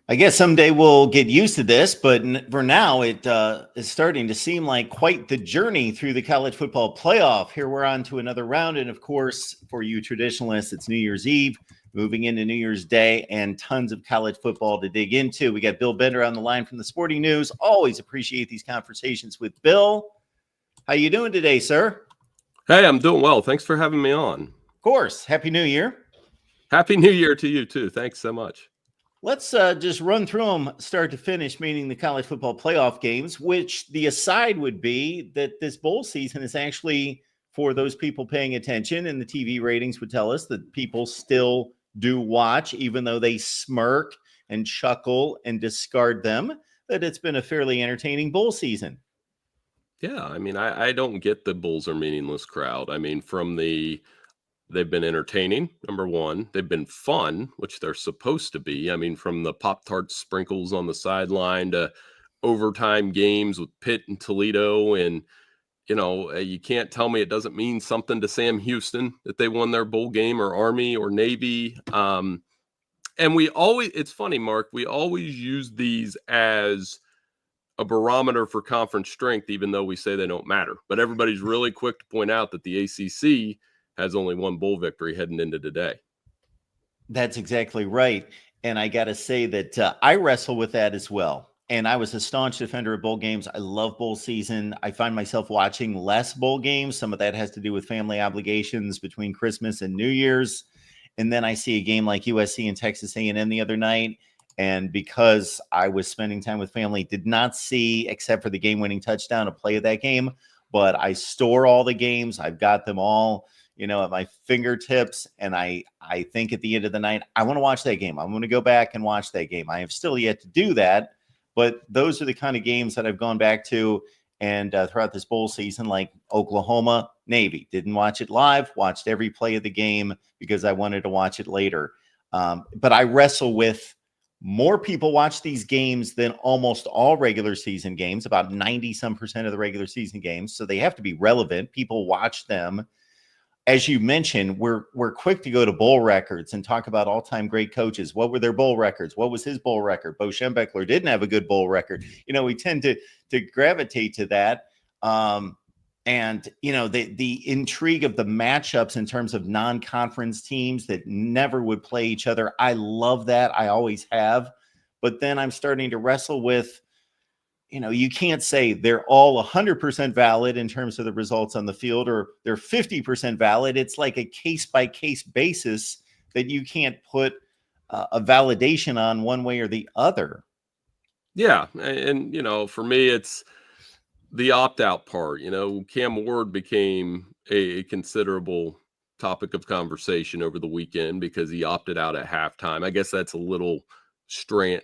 I guess someday we'll get used to this, but for now, it is starting to seem like quite the journey through the college football playoff. Here we're on to another round. And of course, for you traditionalists, it's New Year's Eve, moving into New Year's Day, and tons of college football to dig into. We got Bill Bender on the line from the Sporting News. Always appreciate these conversations with Bill. How you doing today, sir? Hey, I'm doing well. Thanks for having me on. Of course. Happy New Year. Happy New Year to you, too. Thanks so much. Let's just run through them start to finish, meaning the college football playoff games, which the aside would be that this bowl season is actually for those people paying attention, and the TV ratings would tell us that people still do watch, even though they smirk and chuckle and discard them, that it's been a fairly entertaining bowl season. Yeah, I mean, I don't get the Bulls are meaningless crowd. I mean, they've been entertaining, number one. They've been fun, which they're supposed to be. I mean, from the Pop-Tart sprinkles on the sideline to overtime games with Pitt and Toledo. And, you can't tell me it doesn't mean something to Sam Houston that they won their bowl game, or Army or Navy. And it's funny, Mark, we always use these as a barometer for conference strength, even though we say they don't matter. But everybody's really quick to point out that the ACC has only one bowl victory heading into today. That's exactly right. And I got to say that I wrestle with that as well. And I was a staunch defender of bowl games. I love bowl season. I find myself watching less bowl games. Some of that has to do with family obligations between Christmas and New Year's. And then I see a game like USC and Texas A&M the other night. And because I was spending time with family, did not see, except for the game-winning touchdown, a play of that game. But I store all the games. I've got them all, at my fingertips. And I think at the end of the night, I want to watch that game. I'm going to go back and watch that game. I have still yet to do that. But those are the kind of games that I've gone back to. And throughout this bowl season, like Oklahoma, Navy, didn't watch it live, watched every play of the game because I wanted to watch it later. But I wrestle with more people watch these games than almost all regular season games, about 90% of the regular season games. So they have to be relevant. People watch them. As you mentioned, we're quick to go to bowl records and talk about all-time great coaches. What were their bowl records? What was his bowl record? Bo Schembechler didn't have a good bowl record. We tend to gravitate to that. And, the intrigue of the matchups in terms of non-conference teams that never would play each other. I love that. I always have. But then I'm starting to wrestle with, you can't say they're all 100% valid in terms of the results on the field, or they're 50% valid. It's like a case-by-case basis that you can't put a validation on one way or the other. Yeah. And, for me, it's the opt-out part. Cam Ward became a considerable topic of conversation over the weekend because he opted out at halftime. I guess that's a little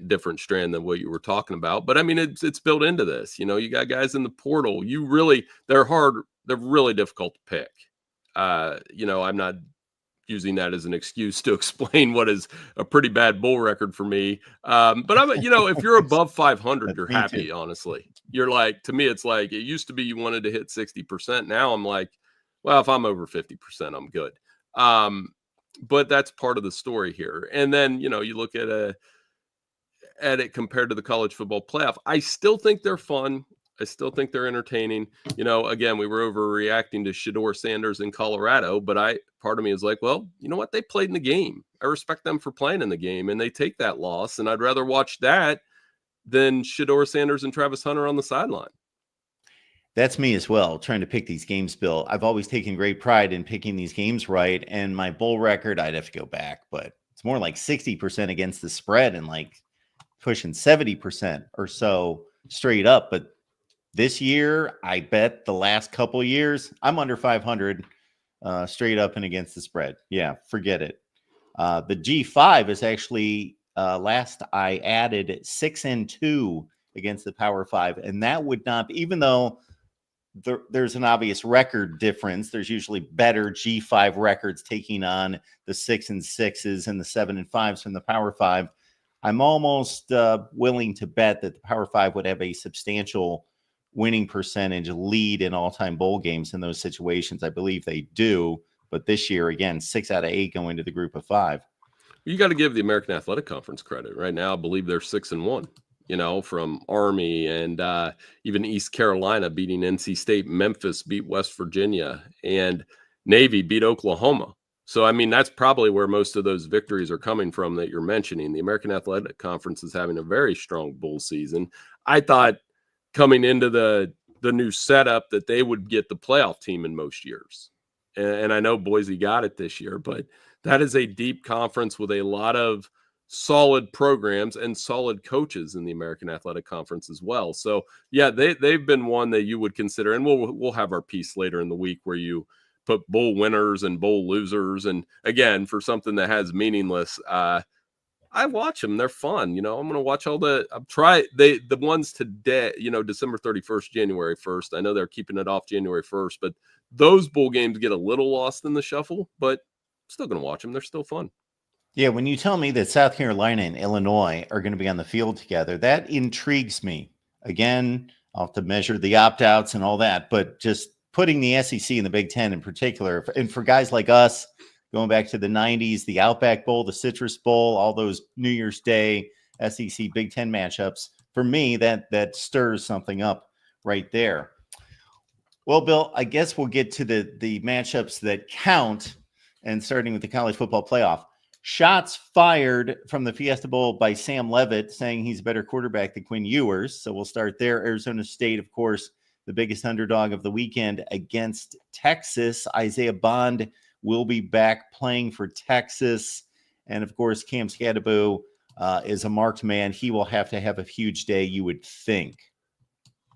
different strand than what you were talking about. But I mean, it's built into this. You got guys in the portal. They're hard. They're really difficult to pick. I'm not using that as an excuse to explain what is a pretty bad bowl record for me. But if you're above 500, you're happy, honestly. You're like, to me, it's like, it used to be you wanted to hit 60%. Now I'm like, well, if I'm over 50%, I'm good. But that's part of the story here. And then, you look at it compared to the college football playoff. I still think they're fun. I still think they're entertaining. Again, we were overreacting to Shedeur Sanders in Colorado, but part of me is like, well, you know what? They played in the game. I respect them for playing in the game, and they take that loss. And I'd rather watch that than Shedeur Sanders and Travis Hunter on the sideline. That's me as well, trying to pick these games, Bill. I've always taken great pride in picking these games right. And my bowl record, I'd have to go back, but it's more like 60% against the spread and like pushing 70% or so straight up. But this year, I bet the last couple of years, I'm under 500 straight up and against the spread. Yeah, forget it. The G5 is actually last I added 6-2 against the Power 5. And that would not, even though there's an obvious record difference, there's usually better G5 records taking on the 6-6s and the 7-5s from the Power 5. I'm almost willing to bet that the Power 5 would have a substantial winning percentage lead in all-time bowl games in those situations. I believe they do. But this year, again, 6 out of 8 going to the group of 5. You got to give the American Athletic Conference credit. Right now, I believe they're 6-1, from Army and even East Carolina beating NC State. Memphis beat West Virginia, and Navy beat Oklahoma. So, I mean, that's probably where most of those victories are coming from that you're mentioning. The American Athletic Conference is having a very strong bowl season. I thought coming into the new setup that they would get the playoff team in most years. And I know Boise got it this year, but that is a deep conference with a lot of solid programs and solid coaches in the American Athletic Conference as well. So, yeah, they've been one that you would consider, and we'll have our piece later in the week where you put bowl winners and bowl losers. And again, for something that has meaningless, I watch them. They're fun. I'm going to watch all the ones today, December 31st, January 1st. I know they're keeping it off January 1st, but those bowl games get a little lost in the shuffle, but I'm still going to watch them. They're still fun. Yeah. When you tell me that South Carolina and Illinois are going to be on the field together, that intrigues me. Again, I'll have to measure the opt-outs and all that, but just putting the SEC and the Big Ten in particular, and for guys like us, going back to the 90s, the Outback Bowl, the Citrus Bowl, all those New Year's Day SEC Big Ten matchups, for me, that stirs something up right there. Well, Bill, I guess we'll get to the matchups that count, and starting with the college football playoff. Shots fired from the Fiesta Bowl by Sam Leavitt, saying he's a better quarterback than Quinn Ewers. So we'll start there. Arizona State, of course, the biggest underdog of the weekend against Texas. Isaiah Bond will be back playing for Texas. And, of course, Cam Scadaboo is a marked man. He will have to have a huge day, you would think.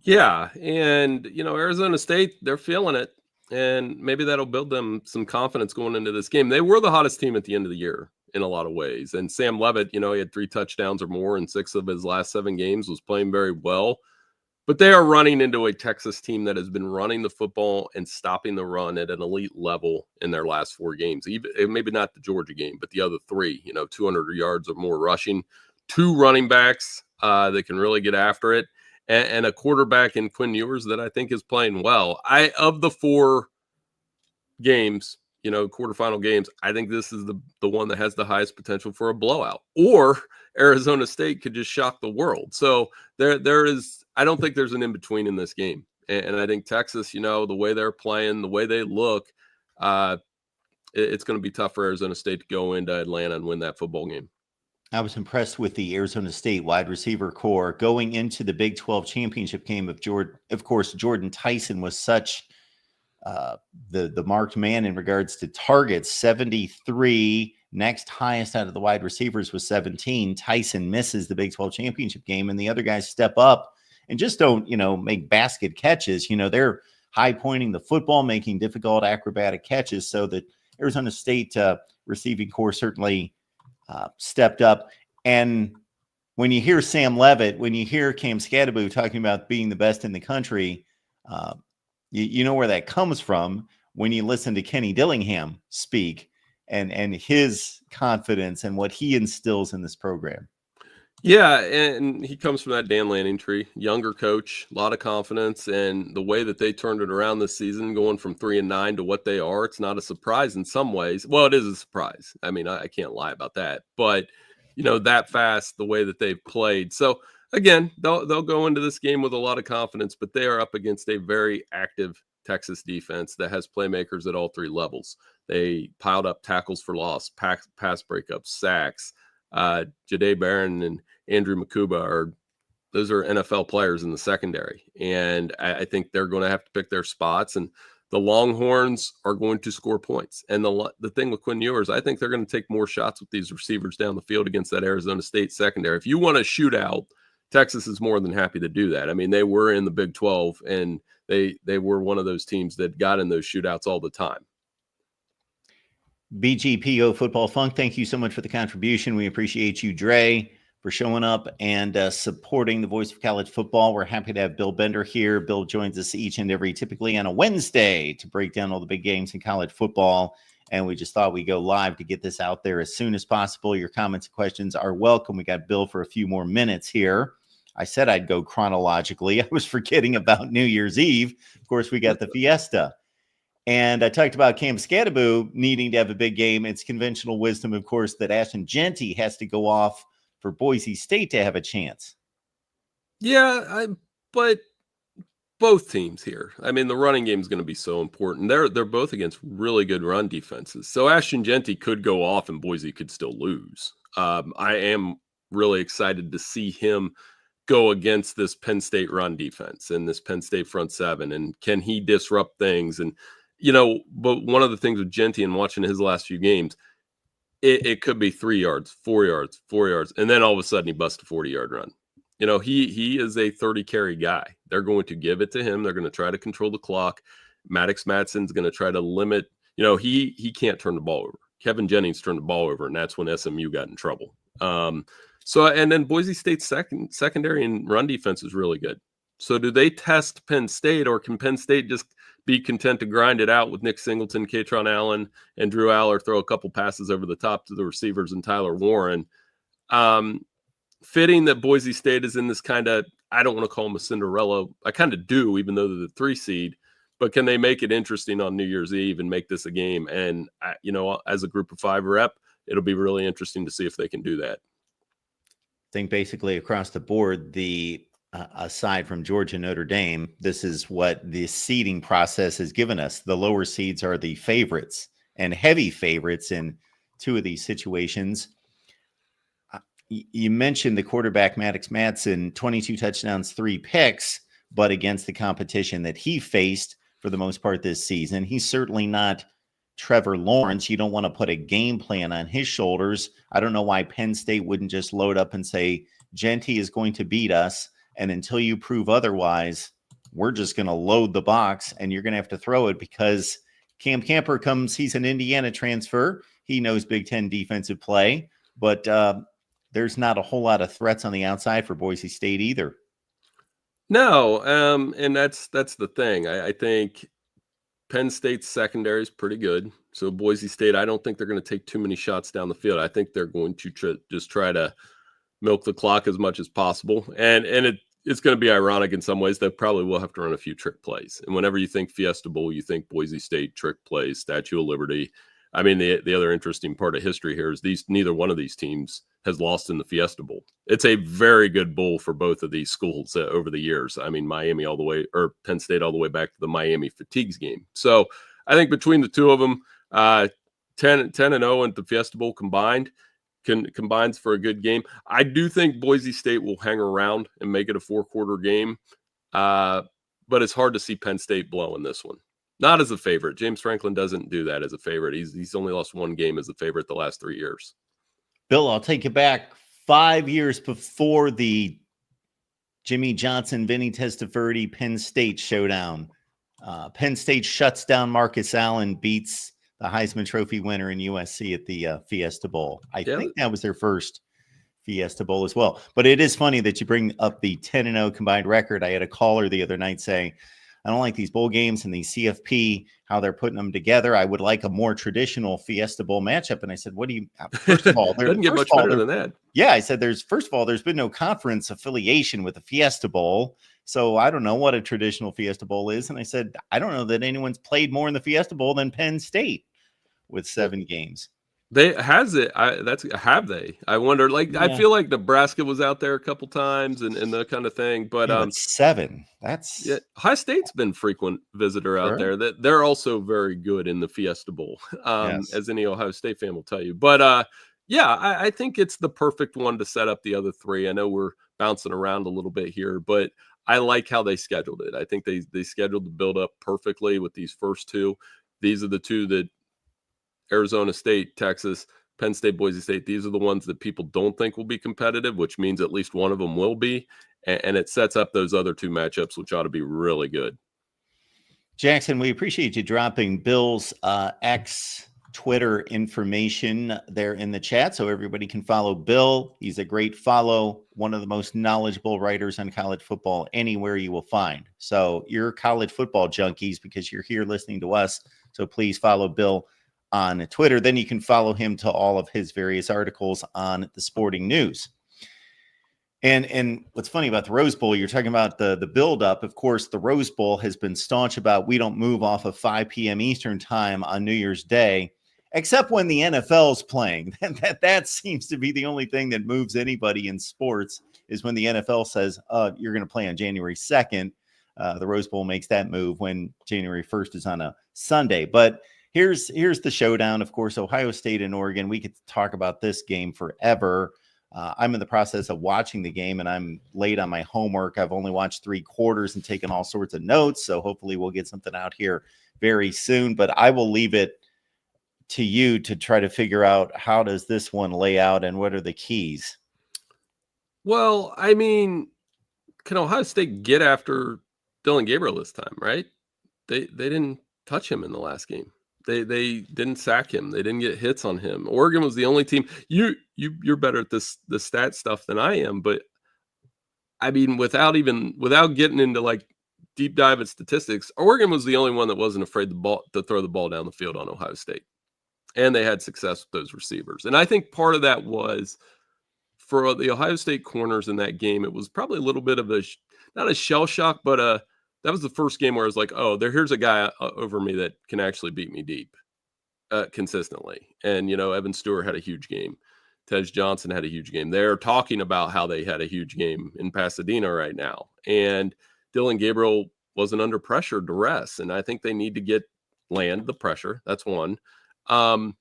Yeah, and, Arizona State, they're feeling it. And maybe that'll build them some confidence going into this game. They were the hottest team at the end of the year in a lot of ways. And Sam Leavitt, he had 3 touchdowns or more in 6 of his last 7 games, was playing very well. But they are running into a Texas team that has been running the football and stopping the run at an elite level in their last 4 games. Even maybe not the Georgia game, but the other 3, 200 yards or more rushing, 2 running backs that can really get after it, and a quarterback in Quinn Ewers that I think is playing well. Of the 4 games, quarterfinal games, I think this is the one that has the highest potential for a blowout, or Arizona State could just shock the world. So there is, I don't think there's an in-between in this game. And I think Texas, the way they're playing, the way they look, it's going to be tough for Arizona State to go into Atlanta and win that football game. I was impressed with the Arizona State wide receiver core going into the Big 12 championship game. Of course, Jordan Tyson was such the marked man in regards to targets, 73. Next highest out of the wide receivers was 17. Tyson misses the Big 12 championship game, and the other guys step up and just don't, make basket catches. They're high pointing the football, making difficult acrobatic catches. So the Arizona State receiving core certainly stepped up. And when you hear Sam Leavitt, when you hear Cam Scadaboo talking about being the best in the country, you know where that comes from when you listen to Kenny Dillingham speak and his confidence and what he instills in this program. Yeah, and he comes from that Dan Lanning tree, younger coach, a lot of confidence, and the way that they turned it around this season, going from 3-9 to what they are, it's not a surprise in some ways. Well, it is a surprise. I mean, I can't lie about that. But, that fast, the way that they've played. So, again, they'll go into this game with a lot of confidence, but they are up against a very active Texas defense that has playmakers at all 3 levels. They piled up tackles for loss, pass breakups, sacks. Jahdae Barron and Andrew Makuba those are NFL players in the secondary. And I think they're going to have to pick their spots, and the Longhorns are going to score points. And the thing with Quinn Ewers, I think they're going to take more shots with these receivers down the field against that Arizona State secondary. If you want a shootout, Texas is more than happy to do that. I mean, they were in the Big 12, and they were one of those teams that got in those shootouts all the time. BGPO Football Funk, thank you so much for the contribution. We appreciate you, Dre, for showing up and supporting the voice of college football. We're happy to have Bill Bender here. Bill joins us typically on a Wednesday to break down all the big games in college football. And we just thought we'd go live to get this out there as soon as possible. Your comments and questions are welcome. We got Bill for a few more minutes here. I said I'd go chronologically. I was forgetting about New Year's Eve. Of course, we got the Fiesta. And I talked about Cam Scadaboo needing to have a big game. It's conventional wisdom, of course, that Ashton Genty has to go off for Boise State to have a chance. Yeah, but both teams here. I mean, the running game is going to be so important. They're both against really good run defenses. So Ashton Genty could go off and Boise could still lose. I am really excited to see him go against this Penn State run defense and this Penn State front seven. And can he disrupt things? And, but one of the things with Genty and watching his last few games, it could be 3 yards, 4 yards, 4 yards. And then all of a sudden he busts a 40-yard run. He is a 30 carry guy. They're going to give it to him. They're going to try to control the clock. Maddox Matson's going to try to limit. He can't turn the ball over. Kevin Jennings turned the ball over, and that's when SMU got in trouble. And then Boise State's secondary and run defense is really good. So do they test Penn State, or can Penn State just be content to grind it out with Nick Singleton, Katron Allen, and Drew Aller, throw a couple passes over the top to the receivers and Tyler Warren? Fitting that Boise State is in this kind of, I don't want to call them a Cinderella. I kind of do, even though they're the 3 seed. But can they make it interesting on New Year's Eve and make this a game? And, as a group of 5 rep, it'll be really interesting to see if they can do that. I think basically across the board, aside from Georgia, Notre Dame, this is what the seeding process has given us. The lower seeds are the favorites and heavy favorites in 2 of these situations. You mentioned the quarterback, Maddox Matson, 22 touchdowns, 3 picks, but against the competition that he faced for the most part this season. He's certainly not Trevor Lawrence. You don't want to put a game plan on his shoulders. I don't know why Penn State wouldn't just load up and say, Genty is going to beat us, and until you prove otherwise, we're just going to load the box, and you're going to have to throw it, because Cam Camper he's an Indiana transfer. He knows Big Ten defensive play, but there's not a whole lot of threats on the outside for Boise State either. No, and that's the thing. I think Penn State's secondary is pretty good. So Boise State, I don't think they're going to take too many shots down the field. I think they're going to just try to milk the clock as much as possible. And it's going to be ironic in some ways. They probably will have to run a few trick plays. And whenever you think Fiesta Bowl, you think Boise State trick plays, Statue of Liberty. I mean, the other interesting part of history here is neither one of these teams has lost in the Fiesta Bowl. It's a very good bowl for both of these schools over the years. I mean, Penn State all the way back to the Miami Fatigues game. So I think between the 2 of them, 10-0 and the Fiesta Bowl combines for a good game. I do think Boise State will hang around and make it a 4-quarter game, but it's hard to see Penn State blowing this one. Not as a favorite. James Franklin doesn't do that as a favorite. He's only lost 1 game as a favorite the last 3 years. Bill, I'll take you back 5 years before the Jimmy Johnson, Vinny Testaverde, Penn State showdown. Penn State shuts down Marcus Allen, beats the Heisman Trophy winner in USC at the Fiesta Bowl. I think that was their first Fiesta Bowl as well. But it is funny that you bring up the 10-0 combined record. I had a caller the other night say, I don't like these bowl games and the CFP, how they're putting them together. I would like a more traditional Fiesta Bowl matchup. And I said, first of all, doesn't get much better than that. Yeah, I said, first of all, there's been no conference affiliation with the Fiesta Bowl. So I don't know what a traditional Fiesta Bowl is. And I said, I don't know that anyone's played more in the Fiesta Bowl than Penn State with 7 games. Have they? I wonder. I feel like Nebraska was out there a couple times and that kind of thing. But 7. That's Ohio State's been frequent visitor out there. That they're also very good in the Fiesta Bowl, as any Ohio State fan will tell you. But I think it's the perfect one to set up the other 3. I know we're bouncing around a little bit here, but I like how they scheduled it. I think they scheduled the build up perfectly with these first 2. These are the 2 that Arizona State, Texas, Penn State, Boise State. These are the ones that people don't think will be competitive, which means at least one of them will be. And it sets up those other 2 matchups, which ought to be really good. Jackson, we appreciate you dropping Bill's X Twitter information there in the chat so everybody can follow Bill. He's a great follow, one of the most knowledgeable writers on college football anywhere you will find. So you're college football junkies because you're here listening to us. So please follow Bill on Twitter. Then you can follow him to all of his various articles on the Sporting News. And what's funny about the Rose Bowl, you're talking about the build up. Of course, the Rose Bowl has been staunch about we don't move off of 5 p.m. Eastern time on New Year's Day, except when the NFL's playing. That seems to be the only thing that moves anybody in sports is when the NFL says, you're going to play on January 2nd. The Rose Bowl makes that move when January 1st is on a Sunday. But here's the showdown. Of course, Ohio State and Oregon. We could talk about this game forever. I'm in the process of watching the game and I'm late on my homework. I've only watched 3 quarters and taken all sorts of notes. So hopefully we'll get something out here very soon, but I will leave it to you to try to figure out how does this one lay out and what are the keys? Well, I mean, can Ohio State get after Dylan Gabriel this time, right? They didn't touch him in the last game. They didn't sack him. They didn't get hits on him. Oregon was the only team. You're better at the stat stuff than I am, but I mean, without getting into like deep dive at statistics, Oregon was the only one that wasn't afraid to throw the ball down the field on Ohio State, and they had success with those receivers. And I think part of that was for the Ohio State corners in that game. It was probably a little bit of not a shell shock, but that was the first game where I was like, oh, here's a guy over me that can actually beat me deep consistently. And, Evan Stewart had a huge game. Tej Johnson had a huge game. They're talking about how they had a huge game in Pasadena right now. And Dylan Gabriel wasn't under pressure, duress. And I think they need to land the pressure. That's one. And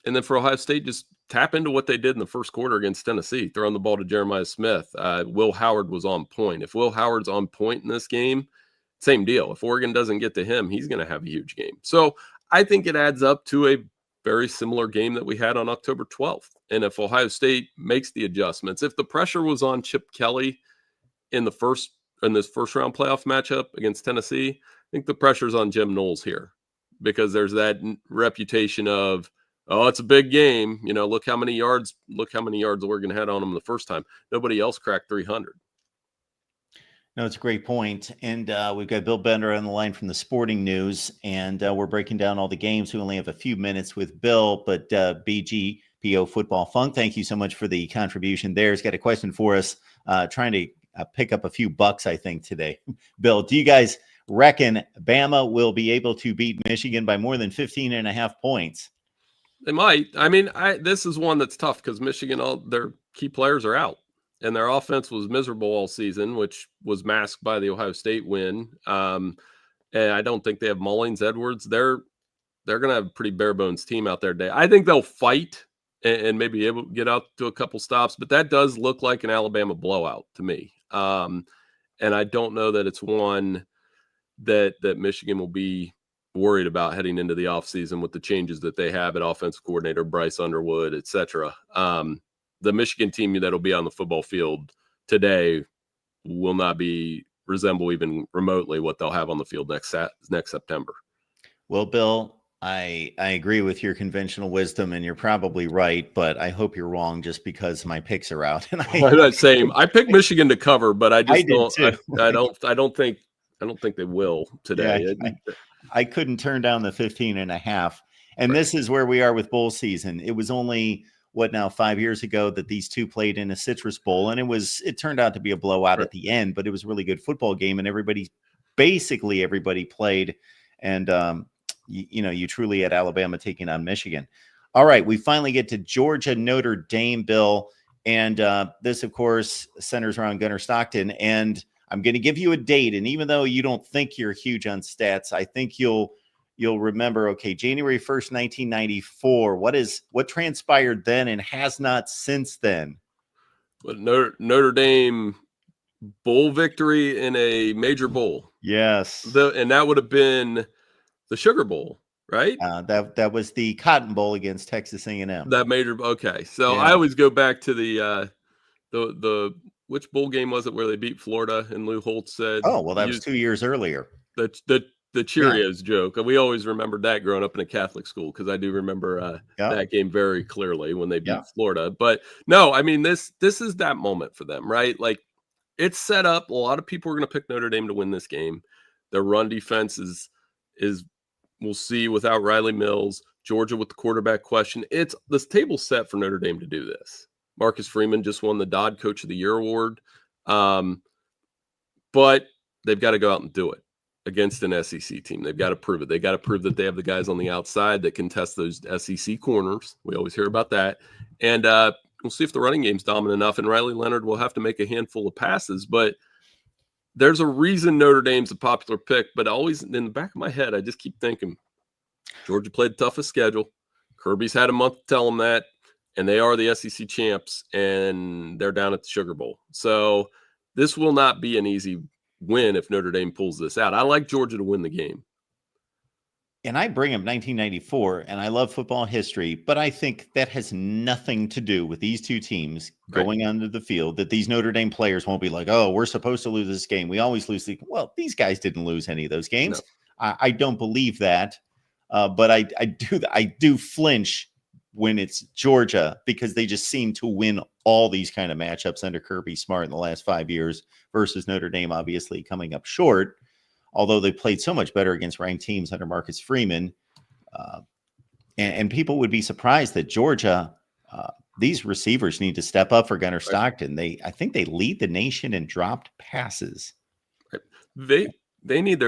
then for Ohio State, just tap into what they did in the first quarter against Tennessee, throwing the ball to Jeremiah Smith. Will Howard was on point. If Will Howard's on point in this game, same deal. If Oregon doesn't get to him, he's going to have a huge game. So I think it adds up to a very similar game that we had on October 12th. And if Ohio State makes the adjustments, if the pressure was on Chip Kelly in this first round playoff matchup against Tennessee, I think the pressure's on Jim Knowles here because there's that reputation of, oh, it's a big game. Look how many yards Oregon had on them the first time. Nobody else cracked 300. No, it's a great point. And we've got Bill Bender on the line from the Sporting News, and we're breaking down all the games. We only have a few minutes with Bill, but BGPO Football Funk, thank you so much for the contribution there. He's got a question for us, trying to pick up a few bucks, I think, today. Bill, do you guys reckon Bama will be able to beat Michigan by more than 15.5 points? They might. I mean, this is one that's tough because Michigan, all their key players are out. And their offense was miserable all season, which was masked by the Ohio State win. And I don't think they have Mullings, Edwards. They're going to have a pretty bare bones team out there today. I think they'll fight and maybe able to get out to a couple stops, but that does look like an Alabama blowout to me. And I don't know that it's one that Michigan will be worried about heading into the offseason with the changes that they have at offensive coordinator, Bryce Underwood, et cetera. The Michigan team that'll be on the football field today will not resemble even remotely what they'll have on the field next September. Well, Bill, I agree with your conventional wisdom, and you're probably right, but I hope you're wrong just because my picks are out. And I picked Michigan to cover, but I don't think they will today. Yeah, I couldn't turn down the 15.5. And this is where we are with bowl season. It was only 5 years ago that these two played in a Citrus Bowl, and it turned out to be a blowout at the end, but it was a really good football game, and basically everybody played, and you truly had Alabama taking on Michigan. All right, we finally get to Georgia, Notre Dame, Bill, and this, of course, centers around Gunnar Stockton, and I'm going to give you a date, and even though you don't think you're huge on stats, I think you'll remember, okay, January 1st, 1994. What transpired then and has not since then? But Notre Dame bowl victory in a major bowl. Yes. And that would have been the Sugar Bowl, right? That was the Cotton Bowl against Texas A&M. That major. Okay. So yeah. I always go back to the which bowl game was it where they beat Florida and Lou Holtz said, oh, well, that was 2 years earlier. The Cheerios joke. We always remembered that growing up in a Catholic school because I do remember that game very clearly when they beat Florida. But no, I mean, this is that moment for them, right? Like it's set up. A lot of people are going to pick Notre Dame to win this game. Their run defense is we'll see without Riley Mills. Georgia with the quarterback question. This table set for Notre Dame to do this. Marcus Freeman just won the Dodd Coach of the Year award. But they've got to go out and do it against an SEC team. They've got to prove it. They got to prove that they have the guys on the outside that can test those SEC corners. We always hear about that. And we'll see if the running game's dominant enough. And Riley Leonard will have to make a handful of passes. But there's a reason Notre Dame's a popular pick. But always in the back of my head, I just keep thinking, Georgia played the toughest schedule. Kirby's had a month to tell them that. And they are the SEC champs. And they're down at the Sugar Bowl. So this will not be an easy win if Notre Dame pulls this out. I like Georgia to win the game. And I bring up 1994, and I love football history, but I think that has nothing to do with these two teams going onto the field, that these Notre Dame players won't be like, oh, we're supposed to lose this game. We always lose. Well, these guys didn't lose any of those games. No. I don't believe that, but I do flinch when it's Georgia, because they just seem to win all these kind of matchups under Kirby Smart in the last 5 years versus Notre Dame, obviously coming up short, although they played so much better against ranked teams under Marcus Freeman. And people would be surprised that Georgia, these receivers need to step up for Gunnar Stockton. I think they lead the nation in dropped passes. They need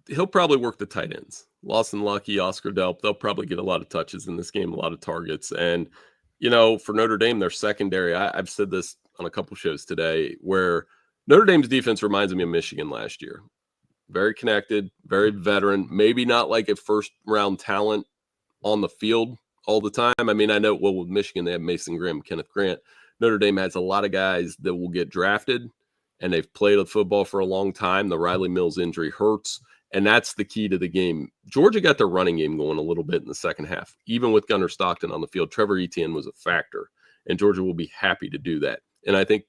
he'll probably work the tight ends. Lawson Lucky, Oscar Delp, they'll probably get a lot of touches in this game, a lot of targets. And, for Notre Dame, their secondary, I've said this on a couple shows today, where Notre Dame's defense reminds me of Michigan last year. Very connected, very veteran, maybe not like a first-round talent on the field all the time. I mean, I know, with Michigan, they have Mason Graham, Kenneth Grant. Notre Dame has a lot of guys that will get drafted, and they've played football for a long time. The Riley Mills injury hurts. And that's the key to the game. Georgia got their running game going a little bit in the second half. Even with Gunnar Stockton on the field, Trevor Etienne was a factor, and Georgia will be happy to do that. And I think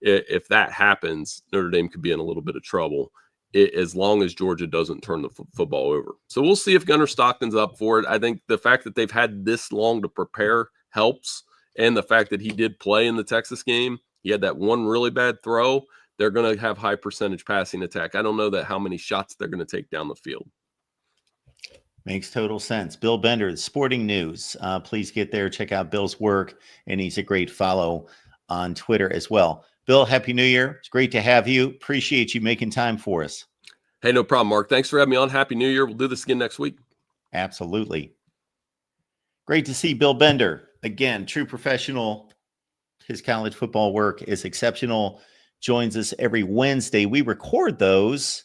if that happens, Notre Dame could be in a little bit of trouble as long as Georgia doesn't turn the football over. So we'll see if Gunnar Stockton's up for it. I think the fact that they've had this long to prepare helps, and the fact that he did play in the Texas game, he had that one really bad throw. They're going to have high percentage passing attack. I don't know how many shots they're going to take down the field. Makes total sense. Bill Bender, Sporting News. Please get there. Check out Bill's work. And he's a great follow on Twitter as well. Bill, Happy New Year. It's great to have you. Appreciate you making time for us. Hey, no problem, Mark. Thanks for having me on. Happy New Year. We'll do this again next week. Absolutely. Great to see Bill Bender. Again, true professional. His college football work is exceptional. Joins us every Wednesday. We record those,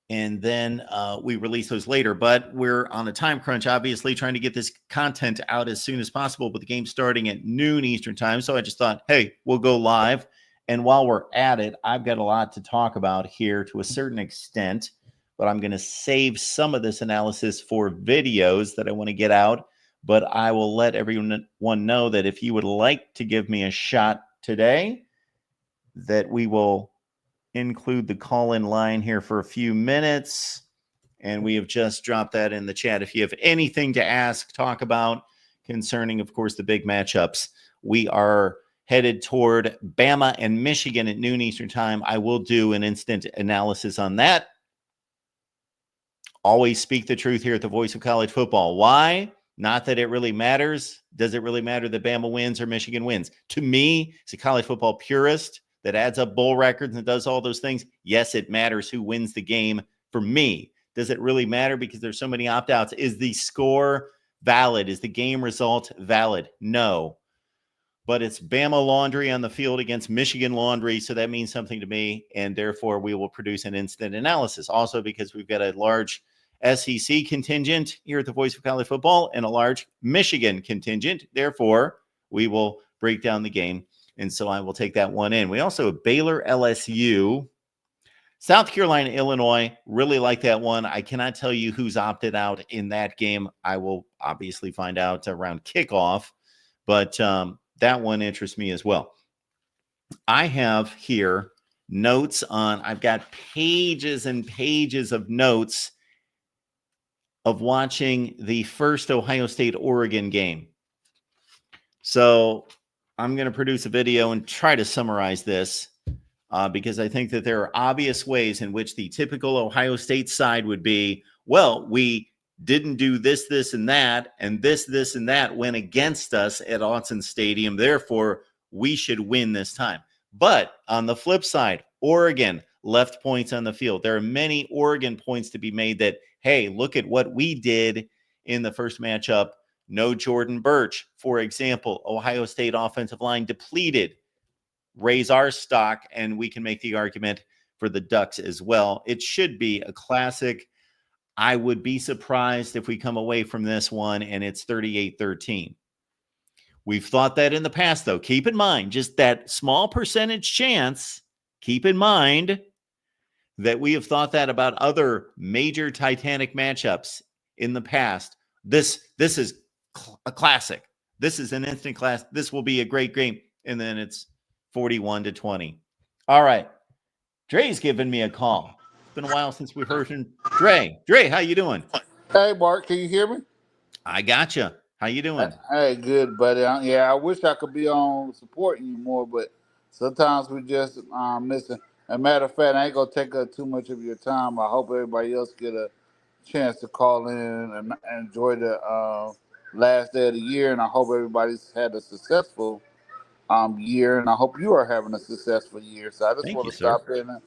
and then we release those later. But we're on a time crunch, obviously, trying to get this content out as soon as possible, but the game's starting at noon Eastern time. So I just thought, hey, we'll go live. And while we're at it, I've got a lot to talk about here to a certain extent, but I'm going to save some of this analysis for videos that I want to get out. But I will let everyone know that if you would like to give me a shot today, that we will include the call-in line here for a few minutes. And we have just dropped that in the chat. If you have anything to ask, talk about concerning, of course, the big matchups, we are headed toward Bama and Michigan at noon Eastern time. I will do an instant analysis on that. Always speak the truth here at the Voice of College Football. Why? Not that it really matters. Does it really matter that Bama wins or Michigan wins? To me, as a college football purist that adds up bowl records and does all those things, yes, it matters who wins the game. For me, does it really matter because there's so many opt-outs? Is the score valid? Is the game result valid? No. But it's Bama laundry on the field against Michigan laundry, so that means something to me, and therefore we will produce an instant analysis. Also because we've got a large SEC contingent here at the Voice of College Football and a large Michigan contingent. Therefore, we will break down the game. And so I will take that one in. We also have Baylor, LSU, South Carolina, Illinois. Really like that one. I cannot tell you who's opted out in that game. I will obviously find out around kickoff, but that one interests me as well. I have here notes on, I've got pages and pages of notes of watching the first Ohio State-Oregon game. So I'm going to produce a video and try to summarize this because I think that there are obvious ways in which the typical Ohio State side would be, well, we didn't do this, this, and that, and this, and that went against us at Autzen Stadium. Therefore, we should win this time. But on the flip side, Oregon left points on the field. There are many Oregon points to be made that, hey, look at what we did in the first matchup. No Jordan Birch, for example. Ohio State offensive line depleted. Raise our stock, and we can make the argument for the Ducks as well. It should be a classic. I would be surprised if we come away from this one and it's 38-13. We've thought that in the past, though. Keep in mind, just that small percentage chance, keep in mind that we have thought that about other major Titanic matchups in the past. This is a classic. This is an instant class. This will be a great game. And then it's 41-20. All right. Dre's giving me a call. It's been a while since we heard from Dre. Dre, how you doing? Hey, Mark, can you hear me? I gotcha. How you doing? Hey, good, buddy. Yeah, I wish I could be on supporting you more, but sometimes we just missing. As a matter of fact, I ain't gonna take up too much of your time. I hope everybody else get a chance to call in and enjoy the last day of the year, and I hope everybody's had a successful year, and I hope you are having a successful year. So I just want to stop in and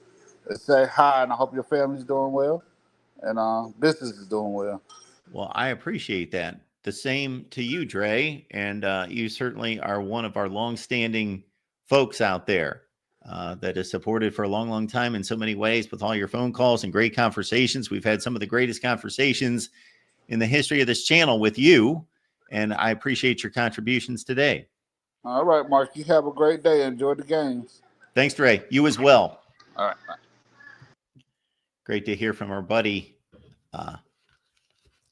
say hi, and I hope your family's doing well and business is doing well. Well, I appreciate that. The same to you, Dre, and you certainly are one of our longstanding folks out there that has supported for a long, long time in so many ways with all your phone calls and great conversations. We've had some of the greatest conversations in the history of this channel with you, and I appreciate your contributions today. All right, Mark, you have a great day. Enjoy the games. Thanks, Dre. You as well. All right. Bye. Great to hear from our buddy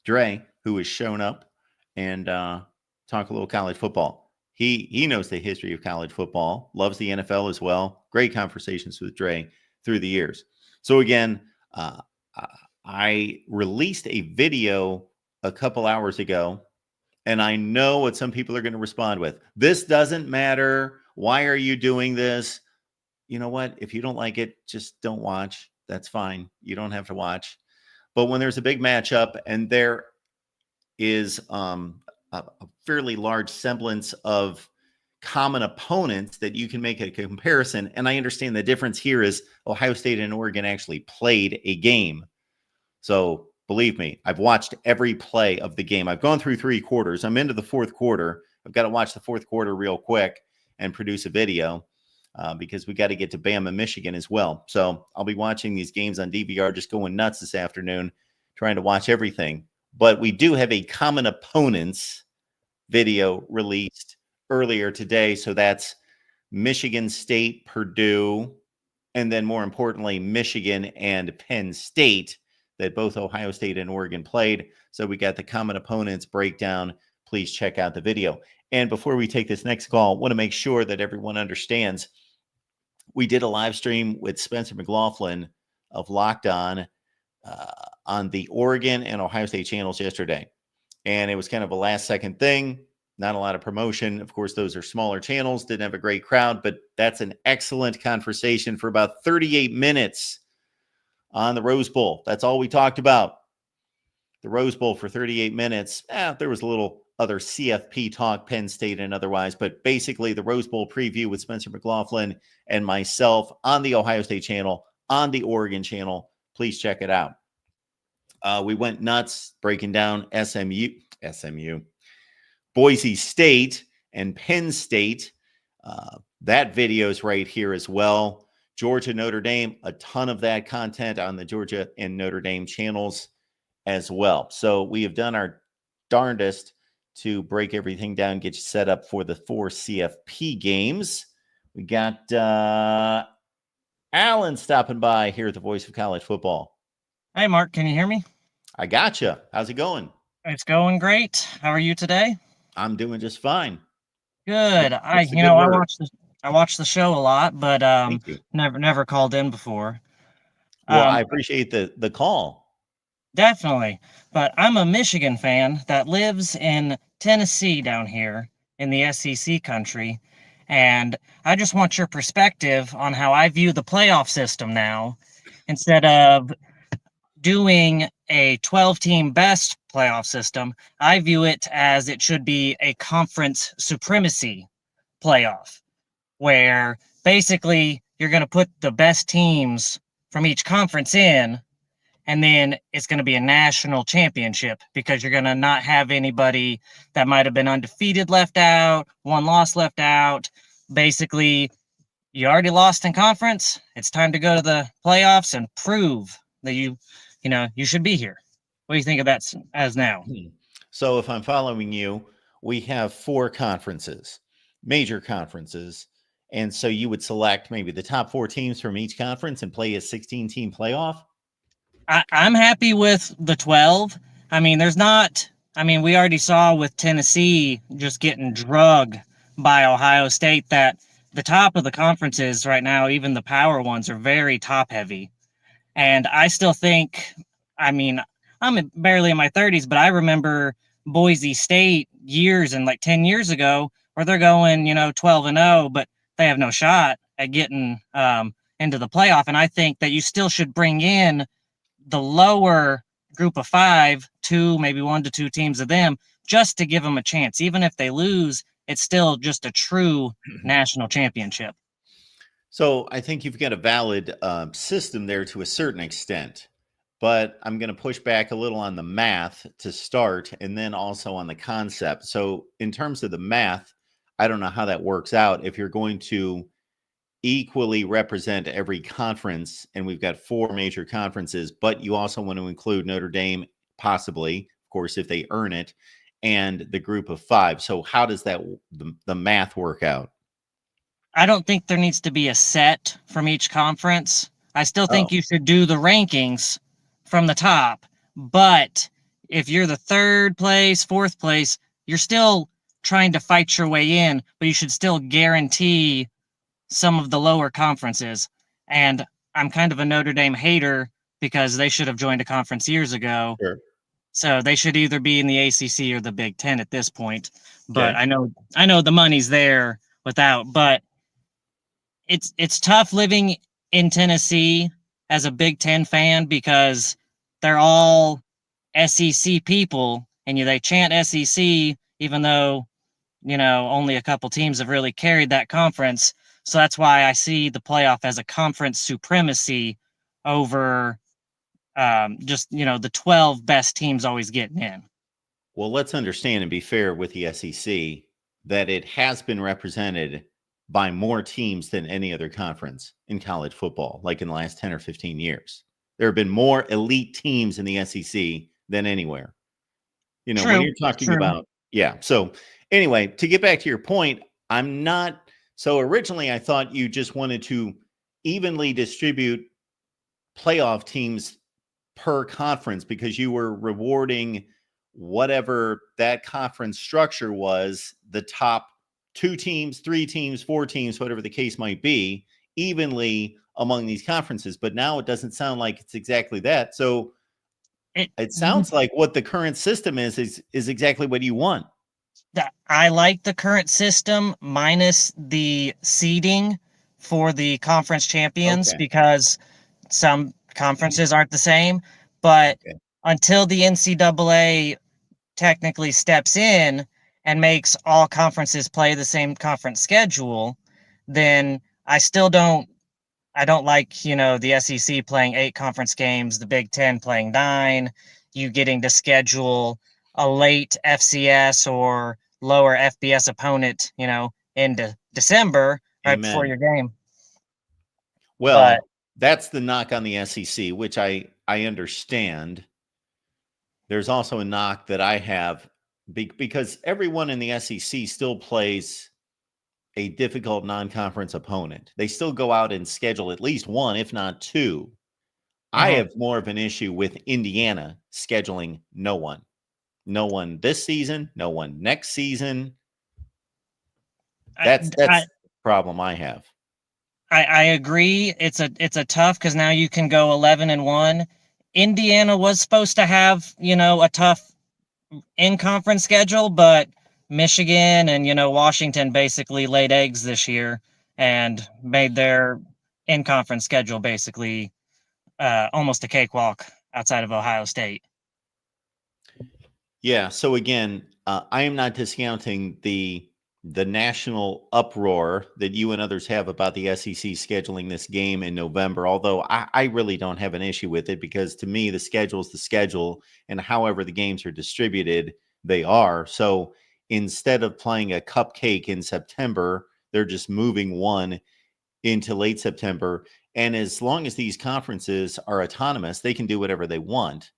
Dre, who has shown up and talk a little college football. He knows the history of college football, loves the NFL as well. Great conversations with Dre through the years. So again, I released a video a couple hours ago, and I know what some people are going to respond with. This doesn't matter. Why are you doing this? You know what? If you don't like it, just don't watch. That's fine. You don't have to watch. But when there's a big matchup and there is a fairly large semblance of common opponents that you can make a comparison, and I understand the difference here is Ohio State and Oregon actually played a game. So believe me, I've watched every play of the game. I've gone through 3 quarters. I'm into the 4th quarter. I've got to watch the 4th quarter real quick and produce a video because we got to get to Bama-Michigan as well. So I'll be watching these games on DVR, just going nuts this afternoon, trying to watch everything. But we do have a common opponents video released earlier today. So that's Michigan State, Purdue, and then more importantly, Michigan and Penn State, that both Ohio State and Oregon played. So we got the common opponents breakdown. Please check out the video. And before we take this next call, I want to make sure that everyone understands we did a live stream with Spencer McLaughlin of Locked On the Oregon and Ohio State channels yesterday. And it was kind of a last-second thing, not a lot of promotion. Of course, those are smaller channels, didn't have a great crowd, but that's an excellent conversation for about 38 minutes on the Rose Bowl. That's all we talked about. The Rose Bowl for 38 minutes. There was a little other CFP talk, Penn State and otherwise, but basically the Rose Bowl preview with Spencer McLaughlin and myself on the Ohio State channel, on the Oregon channel. Please check it out. We went nuts breaking down SMU, Boise State, and Penn State. That video is right here as well. Georgia, Notre Dame, a ton of that content on the Georgia and Notre Dame channels as well. So we have done our darndest to break everything down, get you set up for the 4 CFP games. We got Alan stopping by here at the Voice of College Football. Hey, Mark, can you hear me? I gotcha. How's it going? It's going great. How are you today? I'm doing just fine. Good. I watch the show a lot, but never called in before. Well, I appreciate the call. Definitely. But I'm a Michigan fan that lives in Tennessee down here in the SEC country. And I just want your perspective on how I view the playoff system now. Instead of doing a 12-team best playoff system, I view it as it should be a conference supremacy playoff. where basically you're going to put the best teams from each conference in, and then it's going to be a national championship because you're going to not have anybody that might have been undefeated left out, one loss left out. Basically, you already lost in conference. It's time to go to the playoffs and prove that you should be here. What do you think of that as now? So if I'm following you, we have 4 conferences, major conferences. And so you would select maybe the top 4 teams from each conference and play a 16-team playoff? I'm happy with the 12. I mean, we already saw with Tennessee just getting drugged by Ohio State that the top of the conferences right now, even the power ones, are very top heavy. And I still think, I mean, I'm barely in my 30s, but I remember Boise State years and like 10 years ago where they're going, 12-0, but they have no shot at getting into the playoff. And I think that you still should bring in the lower group of 5, 2, maybe 1 to 2 teams of them, just to give them a chance. Even if they lose, it's still just a true national championship. So I think you've got a valid system there to a certain extent, but I'm going to push back a little on the math to start and then also on the concept. So in terms of the math, I don't know how that works out. If you're going to equally represent every conference, and we've got 4 major conferences, but you also want to include Notre Dame, possibly, of course, if they earn it, and the group of 5. So how does that the math work out? I don't think there needs to be a set from each conference. I still think Oh. you should do the rankings from the top, but if you're the 3rd place, 4th place, you're still trying to fight your way in, but you should still guarantee some of the lower conferences. And I'm kind of a Notre Dame hater because they should have joined a conference years ago. Sure. So they should either be in the ACC or the Big Ten at this point. But Okay. I know the money's there without, but it's tough living in Tennessee as a Big Ten fan because they're all SEC people and they chant SEC even though only a couple teams have really carried that conference. So that's why I see the playoff as a conference supremacy over just the 12 best teams always getting in. Well, let's understand and be fair with the SEC that it has been represented by more teams than any other conference in college football, like in the last 10 or 15 years. There have been more elite teams in the SEC than anywhere. When you're talking about, yeah. So anyway, to get back to your point, so originally I thought you just wanted to evenly distribute playoff teams per conference because you were rewarding whatever that conference structure was, the top 2 teams, 3 teams, 4 teams, whatever the case might be, evenly among these conferences. But now it doesn't sound like it's exactly that. So it sounds like what the current system is exactly what you want. I like the current system minus the seeding for the conference champions because some conferences aren't the same. But until the NCAA technically steps in and makes all conferences play the same conference schedule, then I don't like, the SEC playing 8 conference games, the Big Ten playing 9, you getting to schedule a late FCS or lower FBS opponent, into December right before your game. Well, that's the knock on the SEC, which I understand. There's also a knock that I have because everyone in the SEC still plays a difficult non-conference opponent. They still go out and schedule at least 1, if not 2. I have more of an issue with Indiana scheduling no one. No one this season, no one next season. That's the problem I have. I agree. It's a tough because now you can go 11-1. Indiana was supposed to have, a tough in-conference schedule, but Michigan and, Washington basically laid eggs this year and made their in-conference schedule basically almost a cakewalk outside of Ohio State. Yeah. So again, I am not discounting the the national uproar that you and others have about the SEC scheduling this game in November, although I really don't have an issue with it, because to me, the schedule is the schedule, and however the games are distributed, they are. So instead of playing a cupcake in September, they're just moving one into late September. And as long as these conferences are autonomous, they can do whatever they want.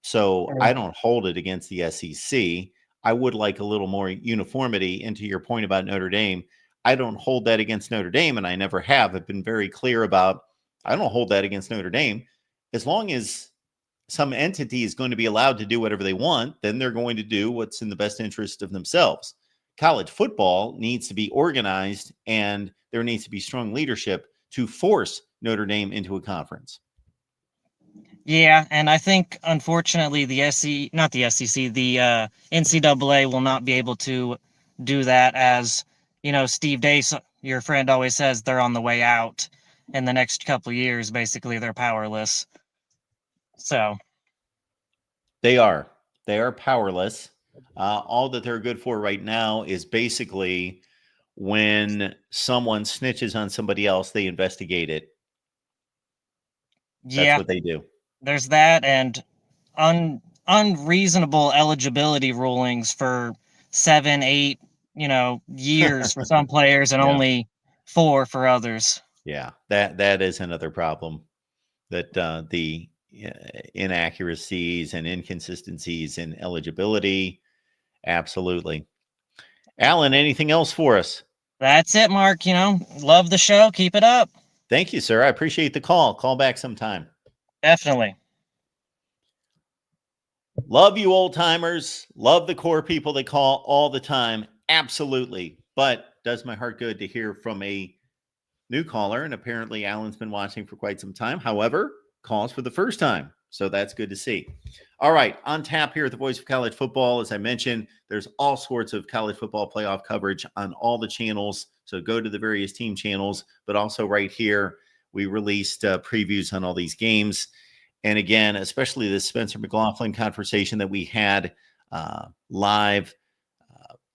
So I don't hold it against the SEC. I would like a little more uniformity. And to your point about Notre Dame, I don't hold that against Notre Dame, and I never have. I've been very clear about I don't hold that against Notre Dame. As long as some entity is going to be allowed to do whatever they want, then they're going to do what's in the best interest of themselves. College football needs to be organized, and there needs to be strong leadership to force Notre Dame into a conference. Yeah, and I think unfortunately the NCAA will not be able to do that, as Steve Dace, your friend, always says they're on the way out in the next couple of years. Basically, they're powerless. So they are powerless. All that they're good for right now is basically when someone snitches on somebody else, they investigate it. yeah, That's what they do. there's that, and unreasonable eligibility rulings for 7, 8, years for some players, and Yeah. only 4 for others. Yeah, that is another problem, that the inaccuracies and inconsistencies in eligibility. Absolutely. Alan, anything else for us? That's it, Mark. Love the show. Keep it up. Thank you, sir. I appreciate the call. Call back sometime. Definitely. Love you, old timers. Love the core people that call all the time. Absolutely. But does my heart good to hear from a new caller. And apparently Alan's been watching for quite some time. However, calls for the first time. So that's good to see. All right. On tap here at the Voice of College Football. As I mentioned, there's all sorts of college football playoff coverage on all the channels. So go to the various team channels, but also right here, we released previews on all these games. And again, especially the Spencer McLaughlin conversation that we had live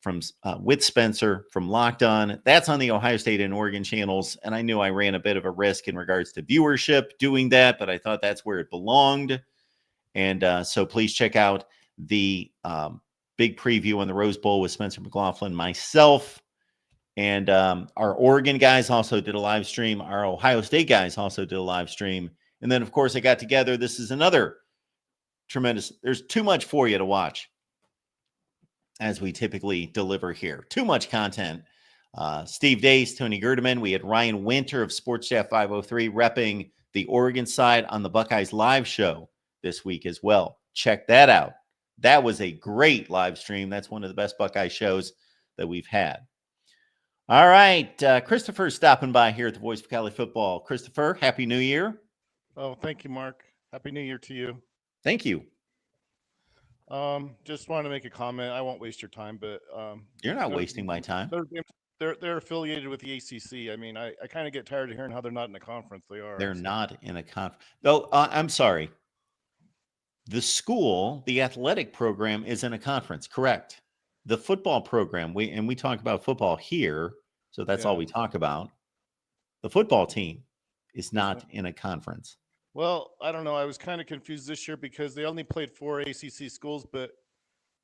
from with Spencer from Locked On. That's on the Ohio State and Oregon channels. And I knew I ran a bit of a risk in regards to viewership doing that, but I thought that's where it belonged. And so please check out the big preview on the Rose Bowl with Spencer McLaughlin, myself, and our Oregon guys also did a live stream. Our Ohio State guys also did a live stream. And then, of course, I got together. This is another tremendous. There's too much for you to watch, as we typically deliver here. Too much content. Steve Dace, Tony Gerdeman. We had Ryan Winter of Sports Staff 503 repping the Oregon side on the Buckeyes live show this week as well. Check that out. That was a great live stream. That's one of the best Buckeye shows that we've had. All right. Christopher's stopping by here at the Voice of College Football. Christopher, Happy New Year. Oh, thank you, Mark. Happy New Year to you. Thank you. Just wanted to make a comment. I won't waste your time, but You're not wasting my time. They're affiliated with the ACC. I mean, I kind of get tired of hearing how they're not in a conference. They are. They're not in a conference. Oh, I'm sorry. The school, the athletic program is in a conference, correct? The football program, we talk about football here, so that's all we talk about. The football team is not in a conference. Well, I don't know. I was kind of confused this year because they only played 4 ACC schools, but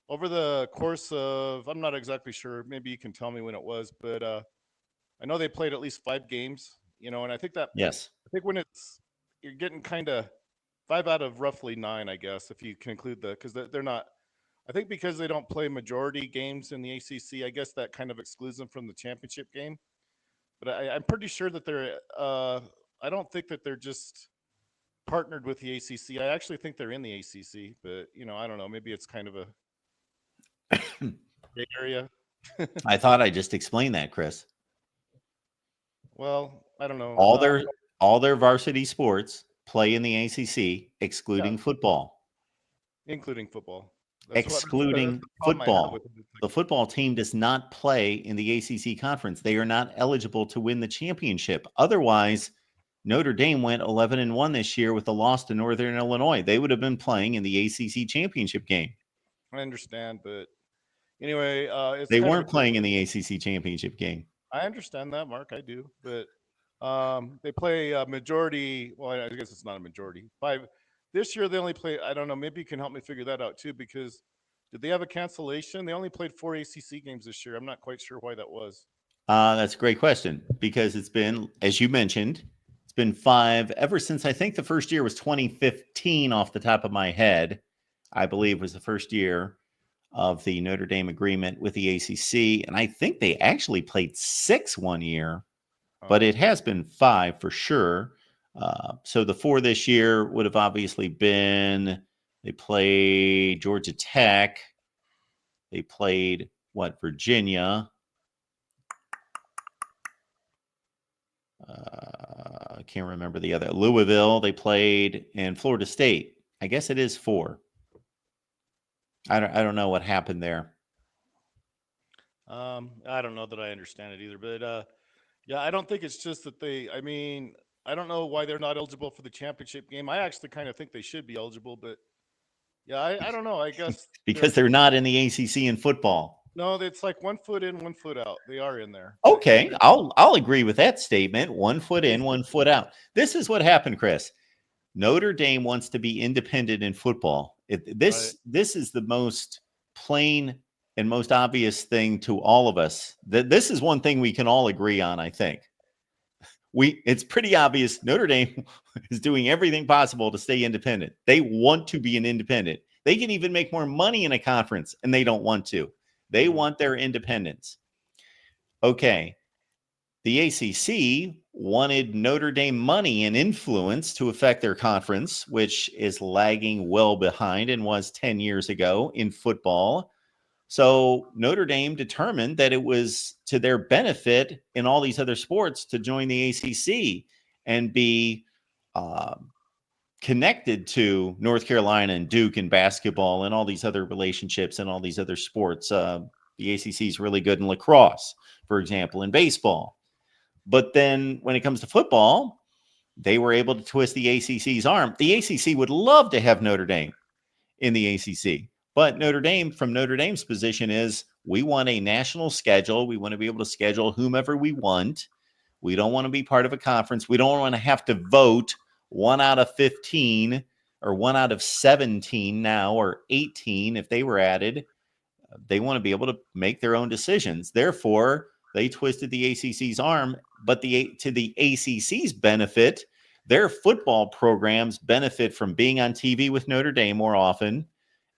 over the course of, I'm not exactly sure, maybe you can tell me when it was, but I know they played at least 5 games, and I think that, yes, I think when you're getting kind of 5 out of roughly 9, I guess, if you can include because they're not, I think because they don't play majority games in the ACC, I guess that kind of excludes them from the championship game. But I'm pretty sure that I don't think that they're just partnered with the ACC. I actually think they're in the ACC, but I don't know. Maybe it's kind of a gray area. I thought I just explained that, Chris. Well, I don't know. All their varsity sports play in the ACC, excluding football. Including football. Excluding football. The football team does not play in the ACC conference. They are not eligible to win the championship. Otherwise, Notre Dame went 11-1 this year with a loss to Northern Illinois. They would have been playing in the ACC championship game. I understand, but Anyway, it's They kind of weren't playing in the ACC championship game. I understand that, Mark. I do, but they play a majority. Well, I guess it's not a majority. 5 this year. They only play. I don't know. Maybe you can help me figure that out too. Because did they have a cancellation? They only played 4 ACC games this year. I'm not quite sure why that was. That's a great question, because it's been, as you mentioned, it's been 5 ever since I think the first year was 2015 off the top of my head. I believe was the first year of the Notre Dame agreement with the ACC. And I think they actually played 6 one year, but it has been 5 for sure. So the 4 this year would have obviously been, they played Georgia Tech. They played Virginia. I can't remember the other. Louisville, they played, and Florida State. I guess it is 4. I don't know what happened there. I don't know that I understand it either, but yeah, I don't think it's just that they. I mean, I don't know why they're not eligible for the championship game. I actually kind of think they should be eligible, but yeah, I don't know. I guess because they're not in the ACC in football. No, it's like 1 foot in, 1 foot out. They are in there. Okay, I'll agree with that statement. 1 foot in, 1 foot out. This is what happened, Chris. Notre Dame wants to be independent in football. This is the most plain and most obvious thing to all of us. This is one thing we can all agree on, I think. It's pretty obvious Notre Dame is doing everything possible to stay independent. They want to be an independent. They can even make more money in a conference, and they don't want to. They want their independence. Okay. The ACC wanted Notre Dame money and influence to affect their conference, which is lagging well behind and was 10 years ago in football. So Notre Dame determined that it was to their benefit in all these other sports to join the ACC and be connected to North Carolina and Duke and basketball and all these other relationships and all these other sports. The ACC is really good in lacrosse, for example, in baseball. But then when it comes to football, they were able to twist the ACC's arm. The ACC would love to have Notre Dame in the ACC. But Notre Dame, from Notre Dame's position, is we want a national schedule. We want to be able to schedule whomever we want. We don't want to be part of a conference. We don't want to have to vote 1 out of 15 or 1 out of 17 now, or 18 if they were added. They want to be able to make their own decisions. Therefore, they twisted the ACC's arm, but to the ACC's benefit, their football programs benefit from being on TV with Notre Dame more often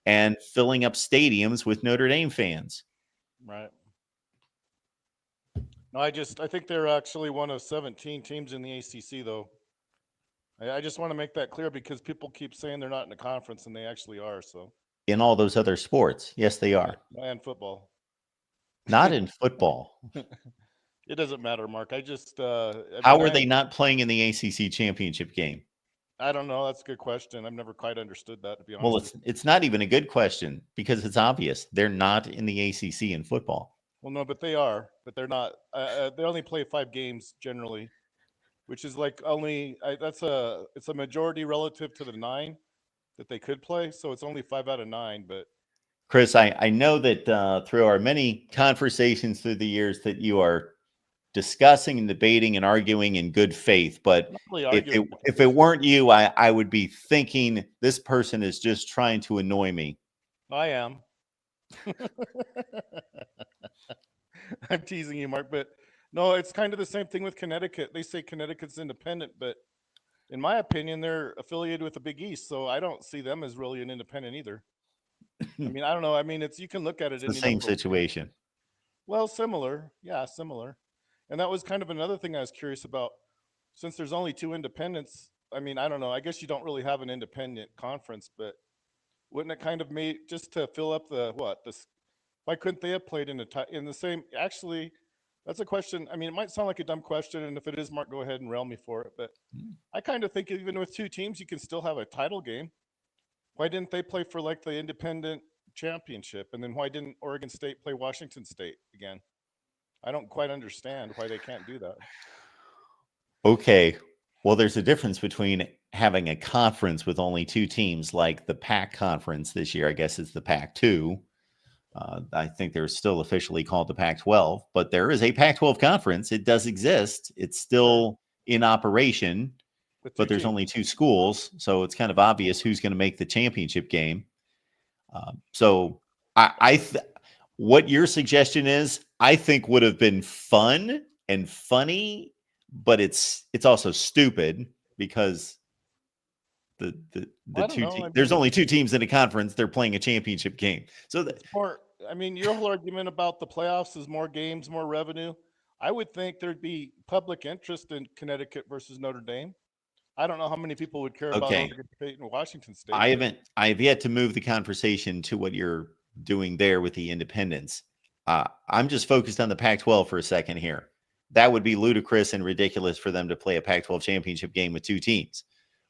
and filling up stadiums with Notre Dame fans. Right. No, I think they're actually one of 17 teams in the ACC, though. I just want to make that clear because people keep saying they're not in the conference, and they actually are. So in all those other sports, yes, they are. And football. Not in football. It doesn't matter, Mark. How are they not playing in the ACC championship game? I don't know. That's a good question. I've never quite understood that, to be honest. Well, it's not even a good question because it's obvious. They're not in the ACC in football. Well, no, but they are. But they're not. They only play 5 games generally, which is like it's a majority relative to the 9 that they could play. So it's only 5 out of 9. But Chris, I know that through our many conversations through the years that you are discussing and debating and arguing in good faith, but if it weren't you, I would be thinking this person is just trying to annoy me. I am. I'm teasing you, Mark, but no, it's kind of the same thing with Connecticut. They say Connecticut's independent, but in my opinion, they're affiliated with the Big East, so I don't see them as really an independent either. I mean, I don't know. I mean, you can look at it in the same situation. Well, similar. Yeah, similar. And that was kind of another thing I was curious about. Since there's only 2 independents, I mean, I don't know. I guess you don't really have an independent conference, but wouldn't it kind of made just to fill up why couldn't they have played in the same? Actually, that's a question. I mean, it might sound like a dumb question, and if it is, Mark, go ahead and rail me for it. But I kind of think even with 2 teams, you can still have a title game. Why didn't they play for like the independent championship? And then why didn't Oregon State play Washington State again? I don't quite understand why they can't do that. Okay. Well, there's a difference between having a conference with only 2 teams, like the PAC conference this year. I guess it's the PAC-2. I think they're still officially called the Pac-12, but there is a Pac-12 conference. It does exist. It's still in operation, With but two there's teams. only 2 schools, so it's kind of obvious who's going to make the championship game. So what your suggestion is, I think would have been fun and funny, but it's also stupid because the I don't know. there's only 2 teams in a conference. They're playing a championship game. So It's more. I mean, your whole argument about the playoffs is more games, more revenue. I would think there'd be public interest in Connecticut versus Notre Dame. I don't know how many people would care about Okay. Oregon State and Washington State. I've yet to move the conversation to what you're doing there with the independents. I'm just focused on the Pac-12 for a second here. That would be ludicrous and ridiculous for them to play a Pac-12 championship game with 2 teams.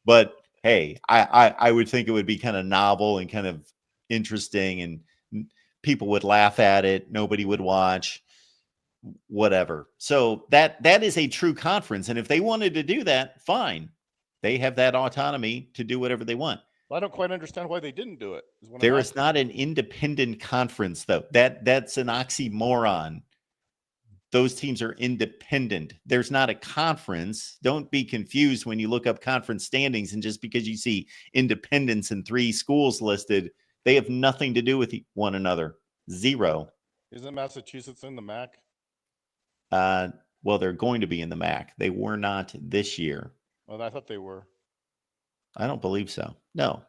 But hey, I would think it would be kind of novel and kind of interesting, and people would laugh at it. Nobody would watch, whatever. So that is a true conference. And if they wanted to do that, fine. They have that autonomy to do whatever they want. Well, I don't quite understand why they didn't do it. There is not an independent conference, though. That's an oxymoron. Those teams are independent. There's not a conference. Don't be confused when you look up conference standings, and just because you see independents and 3 schools listed, they have nothing to do with one another. Zero. Isn't Massachusetts in the MAC? Well, they're going to be in the MAC. They were not this year. Well, I thought they were. I don't believe so. No.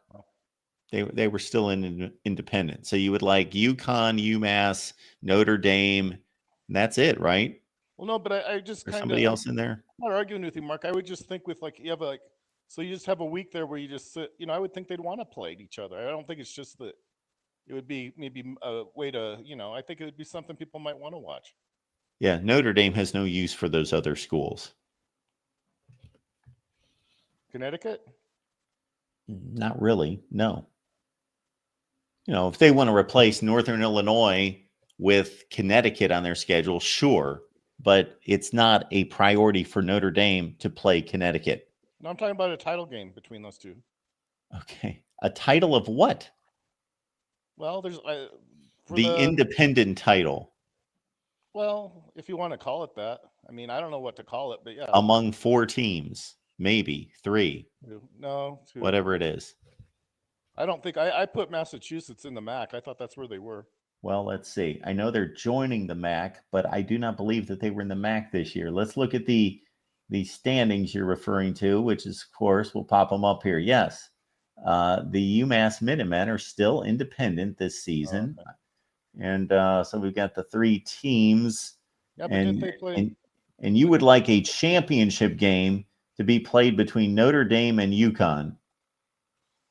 They were still in independent. So you would like UConn, UMass, Notre Dame, and that's it, right? Well, no, but I just There's kind of somebody else in there. I'm not arguing with you, Mark. I would just think with like you have so you just have a week there where you just sit. I would think they'd want to play each other. I don't think it's just that. It would be maybe a way to I think it would be something people might want to watch. Yeah, Notre Dame has no use for those other schools. Connecticut? Not really. No. If they want to replace Northern Illinois with Connecticut on their schedule, sure. But it's not a priority for Notre Dame to play Connecticut. No, I'm talking about a title game between those two. Okay. A title of what? Well, there's the independent title. Well, if you want to call it that. I mean, I don't know what to call it, but yeah. Among 4 teams, maybe 3. No, 2. Whatever it is. I don't think I put Massachusetts in the MAC. I thought that's where they were. Well, let's see. I know they're joining the MAC, but I do not believe that they were in the MAC this year. Let's look at the standings you're referring to, which is, of course, we'll pop them up here. Yes. The UMass Minutemen are still independent this season. Okay. And so we've got the 3 teams. Yeah, but didn't they play? And you would like a championship game to be played between Notre Dame and UConn.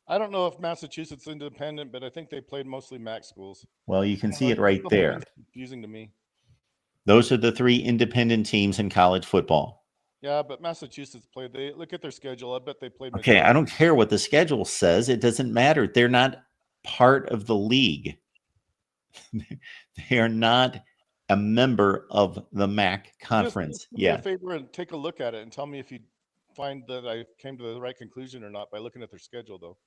I don't know if Massachusetts is independent, but I think they played mostly MAC schools. Well, you can see it right there. Confusing to me. Those are the 3 independent teams in college football. Yeah, but Massachusetts played. They look at their schedule. I bet they played. Okay, I don't care what the schedule says. It doesn't matter. They're not part of the league. They are not a member of the MAC conference. Just do me a favor and take a look at it and tell me if you find that I came to the right conclusion or not by looking at their schedule, though.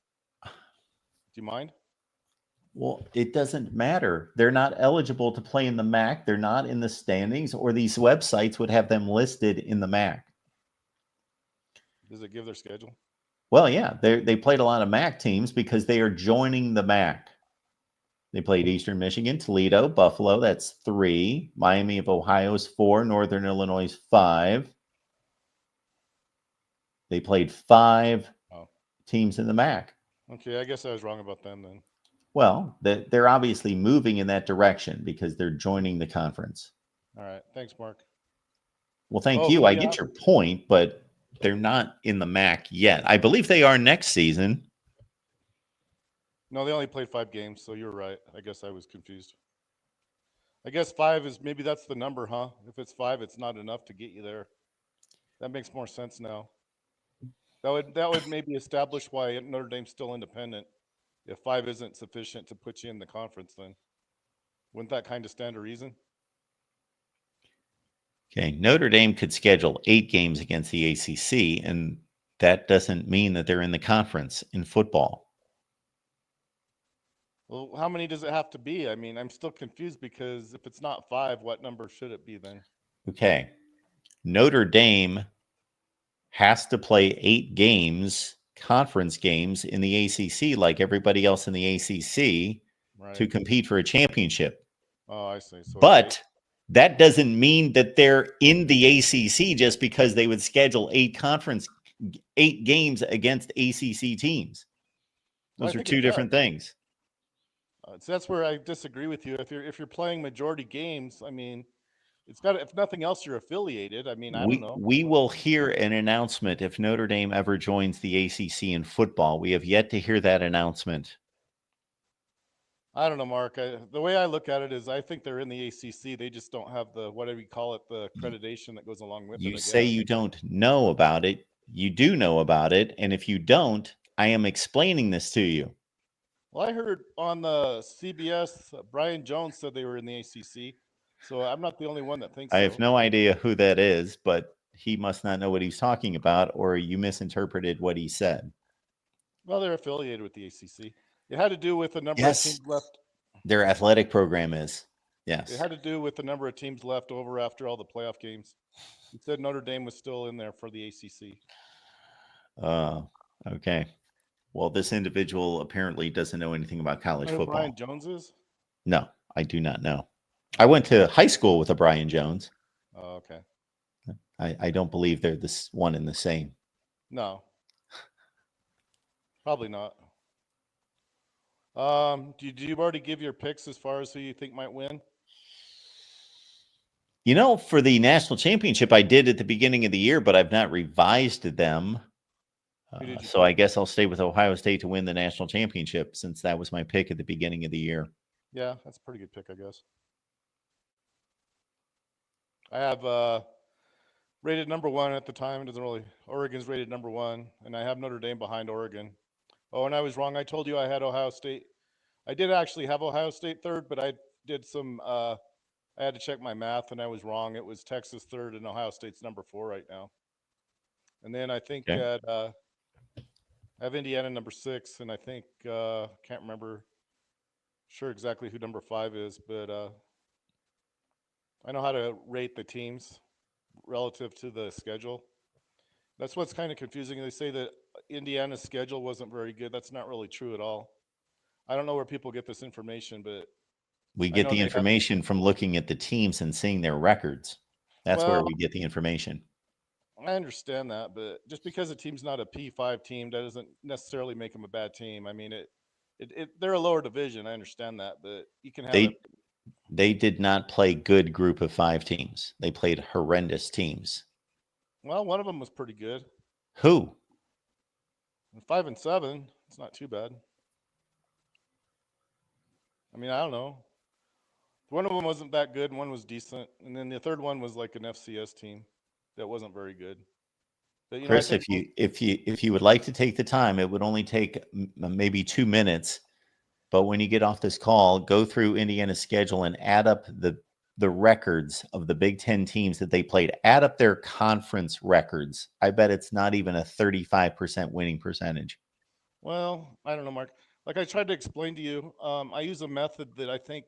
Do you mind? Well, it doesn't matter. They're not eligible to play in the MAC. They're not in the standings, or these websites would have them listed in the MAC. Does it give their schedule? Well, yeah. They played a lot of MAC teams because they are joining the MAC. They played Eastern Michigan, Toledo, Buffalo. That's 3. Miami of Ohio is 4. Northern Illinois is 5. They played 5 teams in the MAC. Okay, I guess I was wrong about them then. Well, they're obviously moving in that direction because they're joining the conference. All right. Thanks, Mark. Well, thank you. I get your point, but they're not in the MAC yet. I believe they are next season. No, they only played 5 games, so you're right. I guess I was confused. I guess 5 is maybe that's the number, huh? If it's 5, it's not enough to get you there. That makes more sense now. That would maybe establish why Notre Dame's still independent. If 5 isn't sufficient to put you in the conference, then wouldn't that kind of stand to reason? Okay, Notre Dame could schedule 8 games against the ACC, and that doesn't mean that they're in the conference in football. Well, how many does it have to be? I mean, I'm still confused because if it's not 5, what number should it be then? Okay. Notre Dame has to play 8 games, conference games in the ACC, like everybody else in the ACC, to Right. compete for a championship. Oh, I see. So it's 8. But that doesn't mean that they're in the ACC just because they would schedule 8 games against ACC teams. Well, I Those are think two it does. different things. So that's where I disagree with you. If you're playing majority games, I mean, it's got, if nothing else, you're affiliated. I mean, I don't know. We will hear an announcement if Notre Dame ever joins the ACC in football. We have yet to hear that announcement. I don't know, Mark. The way I look at it is, I think they're in the ACC. They just don't have the, whatever you call it, the accreditation that goes along with it. You I say guess. you don't know about it. You do know about it. And if you don't, I am explaining this to you. Well, I heard on the CBS, Brian Jones said they were in the ACC. So I'm not the only one that thinks I so. have no idea who that is, but he must not know what he's talking about, or you misinterpreted what he said. Well, they're affiliated with the ACC. It had to do with the number of Yes. teams left. Their athletic program is. Yes. It had to do with the number of teams left over after all the playoff games. He said Notre Dame was still in there for the ACC. Okay. Well, this individual apparently doesn't know anything about college You know who football. Brian Jones is? No, I do not know. I went to high school with a Brian Jones. Oh, okay. I don't believe they're this one and the same. No, probably not. Did you already give your picks as far as who you think might win? You know, for the national championship, I did at the beginning of the year, but I've not revised them. Who did you So I pick? guess I'll stay with Ohio State to win the national championship, since that was my pick at the beginning of the year. Yeah, that's a pretty good pick, I guess. I have rated number 1 at the time. It doesn't really. Oregon's rated number 1, and I have Notre Dame behind Oregon. Oh, and I was wrong. I told you I had Ohio State. I did actually have Ohio State third, but I did some. I had to check my math, and I was wrong. It was Texas third, and Ohio State's number 4 right now. And then I think Okay. at I have Indiana number 6, and I think can't remember sure exactly who number 5 is, but I know how to rate the teams relative to the schedule. That's what's kind of confusing. They say that Indiana's schedule wasn't very good. That's not really true at all. I don't know where people get this information, but We I get know the they have. information from looking at the teams and seeing their records. That's where Well, we get the information. I understand that, but just because a team's not a P5 team, that doesn't necessarily make them a bad team. I mean, they're a lower division. I understand that, but you can have it. They did not play good group of 5 teams. They played horrendous teams. Well, one of them was pretty good. Who? 5 and 7. It's not too bad. I mean, I don't know. One of them wasn't that good, and one was decent, and then the third one was like an FCS team that wasn't very good. But you Chris, know, I think if you would like to take the time, it would only take maybe 2 minutes. But when you get off this call, go through Indiana's schedule and add up the records of the Big Ten teams that they played. Add up their conference records. I bet it's not even a 35% winning percentage. Well, I don't know, Mark. Like I tried to explain to you, I use a method that I think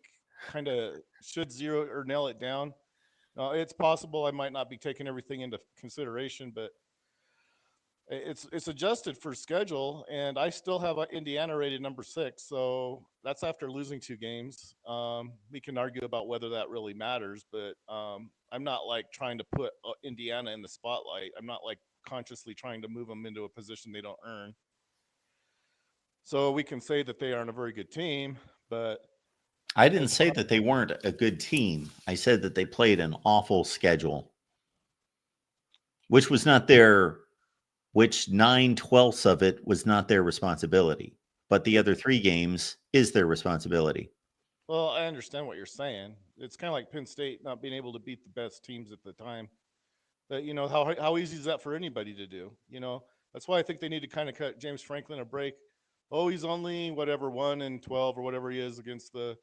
kind of should zero or nail it down. It's possible I might not be taking everything into consideration, but it's adjusted for schedule, and I still have Indiana rated number 6. So that's after losing 2 games. We can argue about whether that really matters, but I'm not like trying to put Indiana in the spotlight. I'm not like consciously trying to move them into a position they don't earn. So we can say that they aren't a very good team, but I didn't say that they weren't a good team. I said that they played an awful schedule, which was not their, which 9/12 of it was not their responsibility, but the other 3 games is their responsibility. Well, I understand what you're saying. It's kind of like Penn State not being able to beat the best teams at the time. That, you know, how easy is that for anybody to do? You know, that's why I think they need to kind of cut James Franklin a break. Oh, he's only whatever 1-12 or whatever he is against the,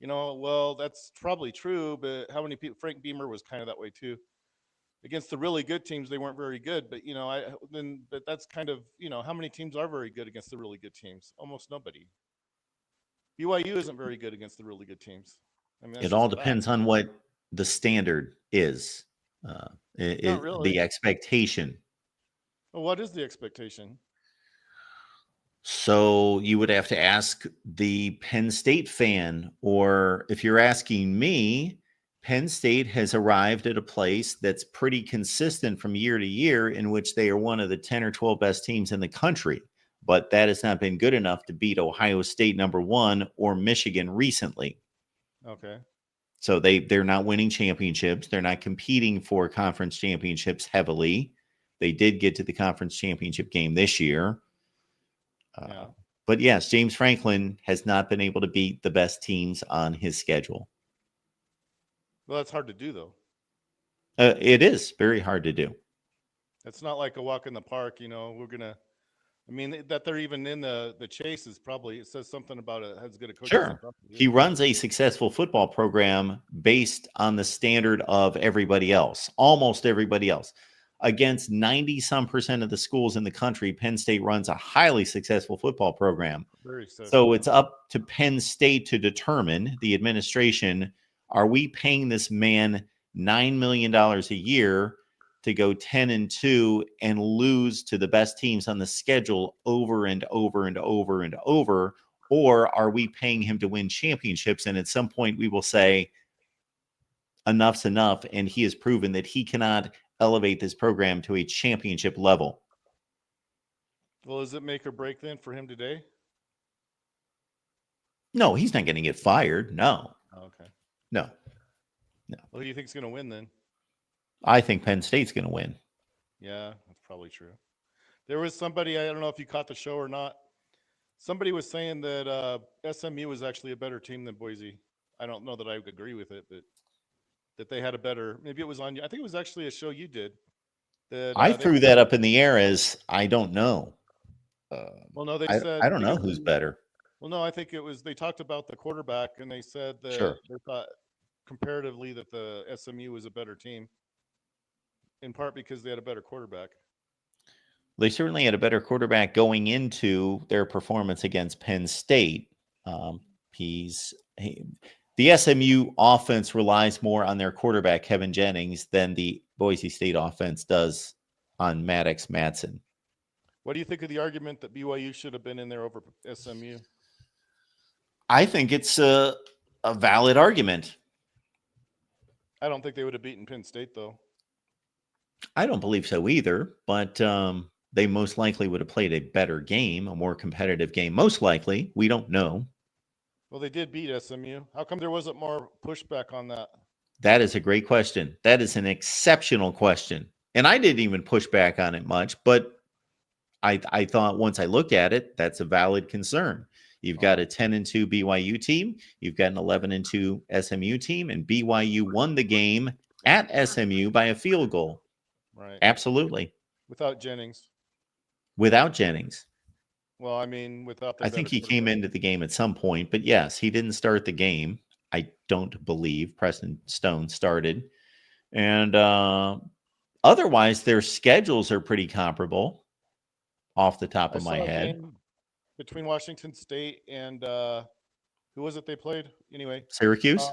you know, well, that's probably true, but how many people? Frank Beamer was kind of that way too. Against the really good teams, they weren't very good. But you know, but that's kind of, you know, how many teams are very good against the really good teams? Almost nobody. BYU isn't very good against the really good teams. I mean, that's It all just a fact. depends on what the standard is, Not really. the expectation. Well, what is the expectation? So you would have to ask the Penn State fan, or if you're asking me, Penn State has arrived at a place that's pretty consistent from year to year in which they are one of the 10 or 12 best teams in the country. But that has not been good enough to beat Ohio State #1 or Michigan recently. Okay. So they're not winning championships. They're not competing for conference championships heavily. They did get to the conference championship game this year. Yeah. But yes, James Franklin has not been able to beat the best teams on his schedule. Well, that's hard to do, though. It is very hard to do. It's not like a walk in the park. We're gonna. I mean, that they're even in the chase is probably, it says something about it as good a coach. Sure. He runs a successful football program based on the standard of everybody else, almost everybody else. Against 90-some% of the schools in the country, Penn State runs a highly successful football program. Very successful. So it's up to Penn State to determine, the administration, are we paying this man $9 million a year to go 10-2 and lose to the best teams on the schedule over and over and over and over? Or are we paying him to win championships? And at some point we will say, enough's enough. And he has proven that he cannot elevate this program to a championship level. Well, is it make or break then for him today? No, he's not going to get fired. No. Oh, okay. No. Well, who do you think's going to win then? I think Penn State's going to win. Yeah, that's probably true. There was somebody, I don't know if you caught the show or not. Somebody was saying that SMU was actually a better team than Boise. I don't know that I would agree with it, but that they had a better, maybe it was on, I think it was actually a show you did. That I threw that up in the air as I don't know. Well, no, they I said, don't know who's better. Well, no, I think it was, they talked about the quarterback and they said that Sure. they thought comparatively that the SMU was a better team, in part because they had a better quarterback. They certainly had a better quarterback going into their performance against Penn State. The SMU offense relies more on their quarterback, Kevin Jennings, than the Boise State offense does on Maddox Madsen. What do you think of the argument that BYU should have been in there over SMU? I think it's a valid argument. I don't think they would have beaten Penn State, though. I don't believe so either, but they most likely would have played a better game, a more competitive game. Most likely. We don't know. Well, they did beat SMU. How come there wasn't more pushback on that? That is a great question. That is an exceptional question. And I didn't even push back on it much, but I thought once I look at it, that's a valid concern. You've got a 10-2 BYU team. You've got an 11-2 SMU team, and BYU won the game at SMU by a field goal. Right. Absolutely. Without Jennings. Without Jennings. Well, I mean, without. I think he came into the game at some point, but yes, he didn't start the game. I don't believe Preston Stone started. And otherwise, their schedules are pretty comparable off the top of my head. Between Washington State and who was it they played? Anyway. Syracuse?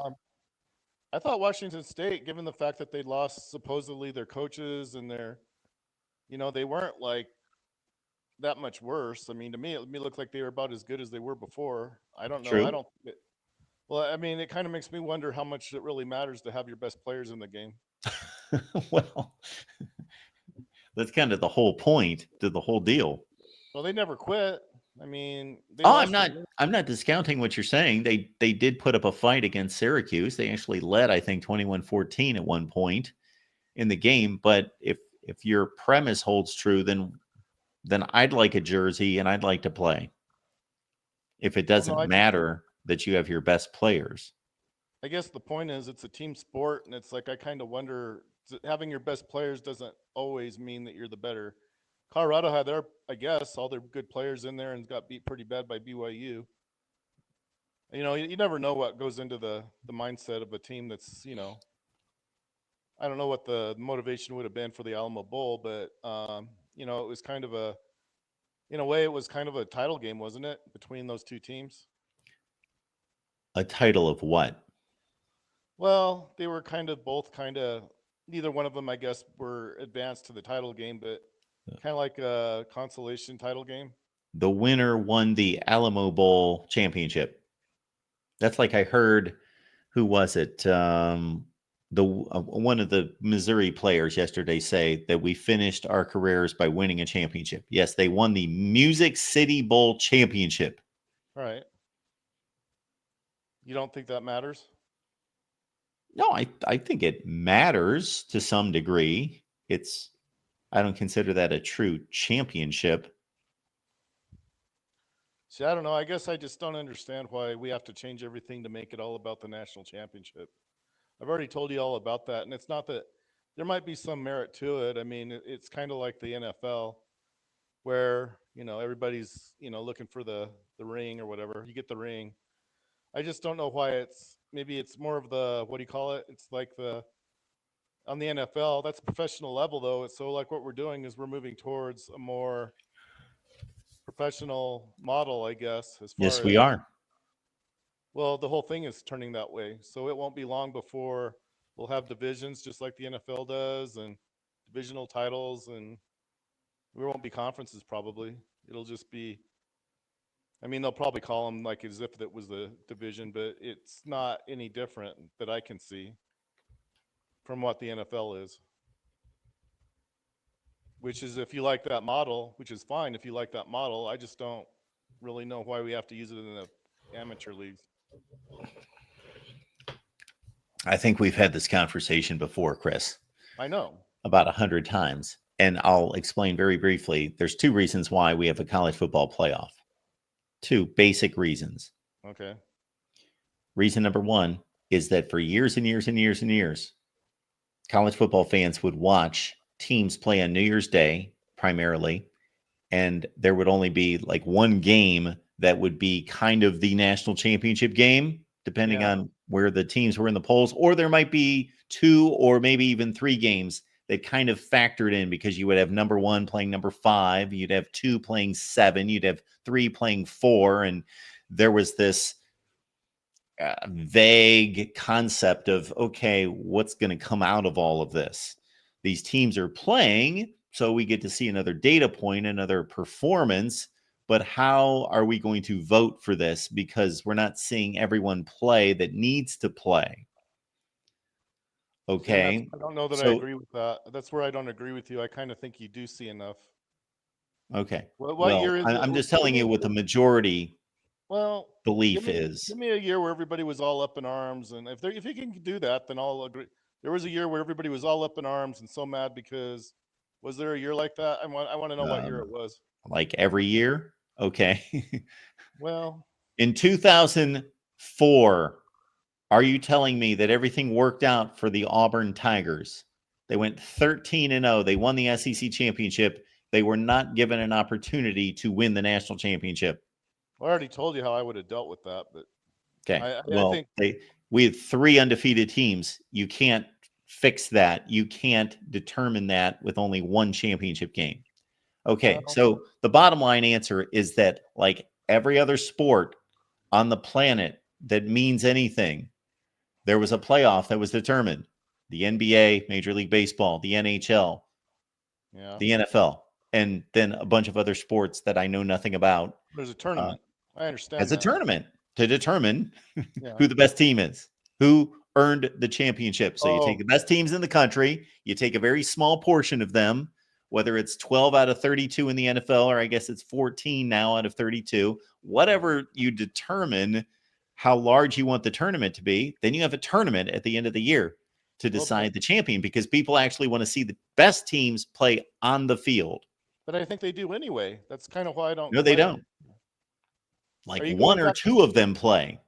I thought Washington State, given the fact that they lost supposedly their coaches and they weren't like that much worse. I mean, to me, it looked like they were about as good as they were before. I don't know. True. Well, I mean, it kind of makes me wonder how much it really matters to have your best players in the game. Well, that's kind of the whole point to the whole deal. Well, they never quit. I mean, I'm not discounting what you're saying. They did put up a fight against Syracuse. They actually led, I think, 21-14 at one point in the game. But if your premise holds true, then I'd like a jersey and I'd like to play. If it doesn't matter that you have your best players. I guess the point is it's a team sport, and it's like I kind of wonder, having your best players doesn't always mean that you're the better. Colorado had all their good players in there and got beat pretty bad by BYU. You never know what goes into the mindset of a team that's, I don't know what the motivation would have been for the Alamo Bowl, but, it was kind of in a way, it was kind of a title game, wasn't it, between those two teams? A title of what? Well, they were neither one of them, I guess, were advanced to the title game, but kind of like a consolation title game. The winner won the Alamo Bowl championship. That's like I heard, who was it? One of the Missouri players yesterday say that we finished our careers by winning a championship. Yes, they won the Music City Bowl championship. All right. You don't think that matters? No, I think it matters to some degree. I don't consider that a true championship. See, I don't know. I guess I just don't understand why we have to change everything to make it all about the national championship. I've already told you all about that, and it's not that there might be some merit to it. I mean, it's kind of like the NFL, where everybody's looking for the ring or whatever. You get the ring. I just don't know why maybe it's more of the, what do you call it? It's like on the NFL, that's professional level though. So like what we're doing is we're moving towards a more professional model, I guess, as far Yes, as, we are. well, the whole thing is turning that way. So it won't be long before we'll have divisions just like the NFL does, and divisional titles, and we won't be conferences probably. It'll just be, I mean, they'll probably call them like as if it was the division, but it's not any different that I can see from what the NFL is. Which is, if you like that model, which is fine if you like that model, I just don't really know why we have to use it in the amateur leagues. I think we've had this conversation before, Chris, I know. about 100 times. And I'll explain very briefly. There's two reasons why we have a college football playoff. Two basic reasons. Okay. Reason number one is that for years and years and years and years, college football fans would watch teams play on New Year's Day primarily, and there would only be like one game that would be kind of the national championship game, depending on where the teams were in the polls, or there might be two or maybe even three games that kind of factored in, because you would have number one playing number 5, you'd have 2 playing 7, you'd have 3 playing 4, and there was this vague concept of, okay, what's going to come out of all of this? These teams are playing, so we get to see another data point, another performance, but how are we going to vote for this? Because we're not seeing everyone play that needs to play. Okay. I don't know that I agree with that. That's where I don't agree with you. I kind of think you do see enough. Okay. What year is it? I'm just telling you what the majority belief give is. me a year where everybody was all up in arms, and if you can do that, then I'll agree. There was a year where everybody was all up in arms and so mad because, was there a year like that? I want to know what year it was. Like every year? Okay. Well, in 2004, are you telling me that everything worked out for the Auburn Tigers? They went 13-0. They won the SEC championship. They were not given an opportunity to win the national championship. I already told you how I would have dealt with that, but okay. I Well, think we had 3 undefeated teams. You can't fix that. You can't determine that with only 1 championship game. Okay, so the bottom line answer is that, like every other sport on the planet that means anything, there was a playoff that was determined. The NBA, Major League Baseball, the NHL, the NFL, and then a bunch of other sports that I know nothing about. There's a tournament. I understand. As a tournament to determine who the best team is, who earned the championship. So you take the best teams in the country, you take a very small portion of them, whether it's 12 out of 32 in the NFL, or I guess it's 14 now out of 32, whatever you determine how large you want the tournament to be, then you have a tournament at the end of the year to decide the champion, because people actually want to see the best teams play on the field. But I think they do anyway. That's kind of why I don't. No, they don't. Like 1 or 2 of them play.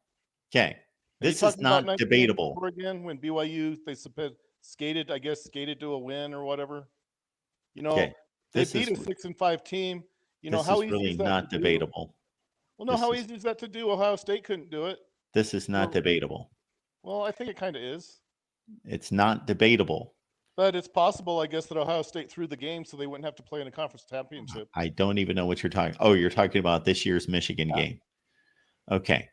Okay. This is not debatable. Again, when BYU, they skated to a win or whatever. Okay. They beat a 6-5 team. How easy is that? Not debatable. Well, no, how easy is that to do? Ohio State couldn't do it. This is not debatable. Well, I think it kind of is. It's not debatable. But it's possible, I guess, that Ohio State threw the game so they wouldn't have to play in a conference championship. I don't even know what you're talking. Oh, you're talking about this year's Michigan game. Okay.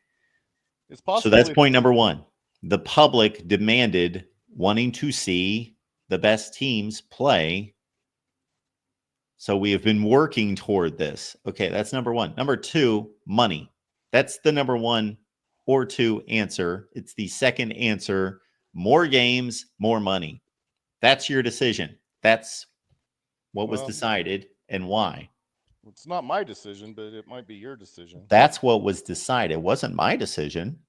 It's possible. So that's point number one. The public demanded wanting to see the best teams play. So we have been working toward this. Okay, that's number one. Number two, money. That's the number one or two answer. It's the second answer. More games, more money. That's your decision. That's what was decided and why. It's not my decision, but it might be your decision. That's what was decided. It wasn't my decision.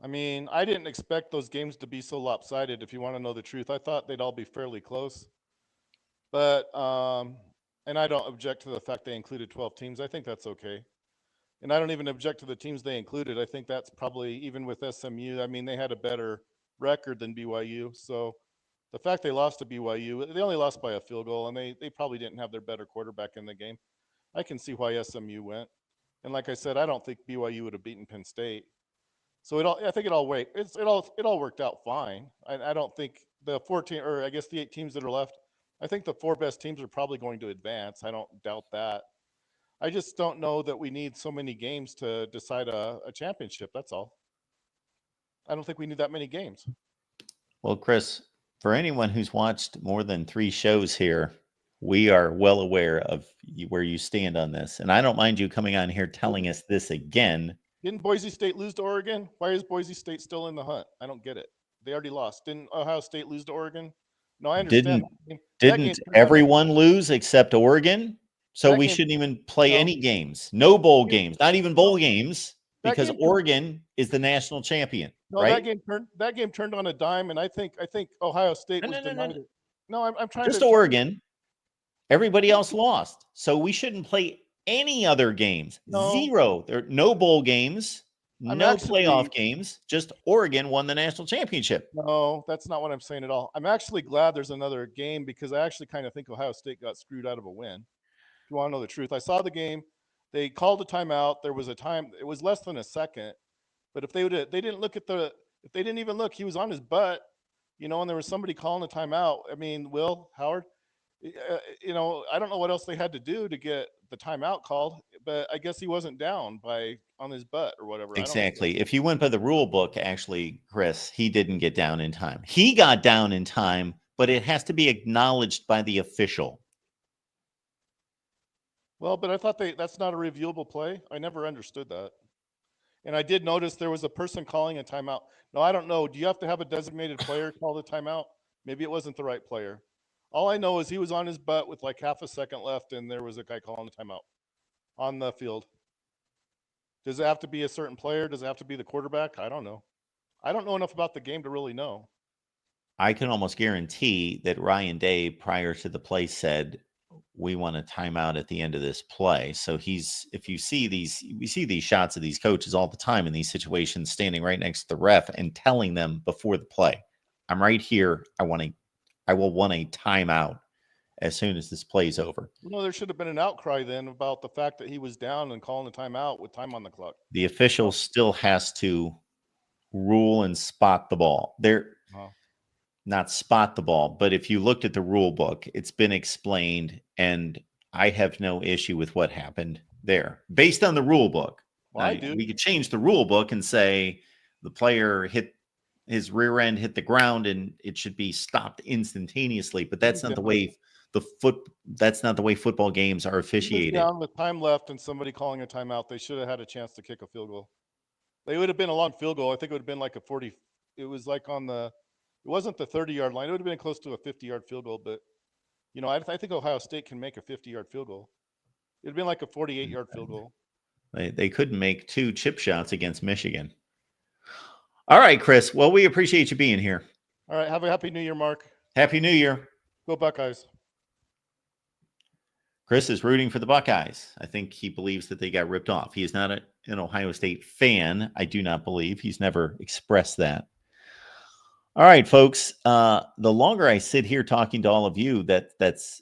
I mean, I didn't expect those games to be so lopsided, if you want to know the truth. I thought they'd all be fairly close. But, and I don't object to the fact they included 12 teams. I think that's okay. And I don't even object to the teams they included. I think that's probably, even with SMU, I mean, they had a better record than BYU. So the fact they lost to BYU, they only lost by a field goal, and they probably didn't have their better quarterback in the game. I can see why SMU went. And like I said, I don't think BYU would have beaten Penn State. So I think it all worked out fine. I don't think the 14, or I guess the 8 teams that are left, I think the 4 best teams are probably going to advance. I don't doubt that. I just don't know that we need so many games to decide a championship. That's all. I don't think we need that many games. Well, Chris, for anyone who's watched more than 3 shows here, we are well aware of where you stand on this. And I don't mind you coming on here telling us this again. Didn't Boise State lose to Oregon? Why is Boise State still in the hunt? I don't get it. They already lost. Didn't Ohio State lose to Oregon? No, I understand. Didn't everyone lose except Oregon? So we shouldn't even play any games. No bowl games, not even bowl games, because Oregon is the national champion. No, right? that game turned on a dime, and I think Ohio State was denied it. No, I'm trying just to Oregon. Everybody else lost. So we shouldn't play any other games. No. 0. There are no bowl games, playoff games. Just Oregon won the national championship. No, that's not what I'm saying at all. I'm actually glad there's another game, because I actually kind of think Ohio State got screwed out of a win. If you want to know the truth, I saw the game. They called a timeout. There was a time. It was less than a second. But if they didn't look at if they didn't even look, he was on his butt, and there was somebody calling a timeout. I mean, Howard, I don't know what else they had to do to get the timeout called, but I guess he wasn't down on his butt or whatever. Exactly. If you went by the rule book, actually, Chris, he didn't get down in time. He got down in time, but it has to be acknowledged by the official. Well, but I thought that's not a reviewable play. I never understood that. And I did notice there was a person calling a timeout. No, I don't know. Do you have to have a designated player call the timeout? Maybe it wasn't the right player. All I know is he was on his butt with like half a second left, and there was a guy calling a timeout on the field. Does it have to be a certain player? Does it have to be the quarterback? I don't know. I don't know enough about the game to really know. I can almost guarantee that Ryan Day, prior to the play, said, we want a timeout at the end of this play. So we see these shots of these coaches all the time in these situations, standing right next to the ref and telling them before the play, I'm right here. I will want a timeout as soon as this play's over. No, there should have been an outcry then about the fact that he was down and calling the timeout with time on the clock. The official still has to rule and spot the ball. Not spot the ball, but if you looked at the rule book, it's been explained, and I have no issue with what happened there based on the rule book. Well, I do. We could change the rule book and say the player hit his rear end, hit the ground, and it should be stopped instantaneously. But that's not the way that's not the way football games are officiated. Down with time left and somebody calling a timeout, they should have had a chance to kick a field goal. They would have been a long field goal. I think it would have been like a 40. It was like it wasn't the 30-yard line. It would have been close to a 50-yard field goal. But, I think Ohio State can make a 50-yard field goal. It would have been like a 48-yard field goal. They couldn't make 2 chip shots against Michigan. All right, Chris. Well, we appreciate you being here. All right. Have a happy New Year, Mark. Happy New Year. Go Buckeyes. Chris is rooting for the Buckeyes. I think he believes that they got ripped off. He is not an Ohio State fan. I do not believe. He's never expressed that. All right, folks. The longer I sit here talking to all of you, that's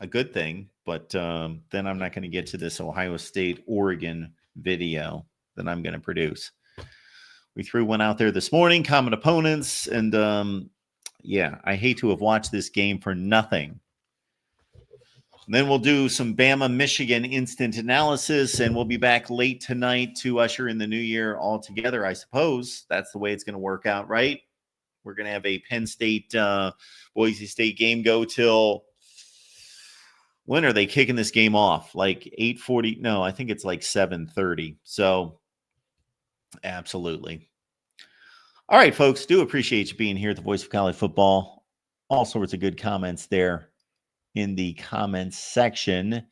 a good thing. But then I'm not going to get to this Ohio State-Oregon video that I'm going to produce. We threw one out there this morning, common opponents. And, I hate to have watched this game for nothing. Then we'll do some Bama-Michigan instant analysis, and we'll be back late tonight to usher in the new year all together, I suppose. That's the way it's going to work out, right? We're going to have a Penn State, Boise State game go till, when are they kicking this game off? Like 8:40? No, I think it's like 7:30. So, absolutely. All right, folks, do appreciate you being here at the Voice of College Football. All sorts of good comments there in the comments section.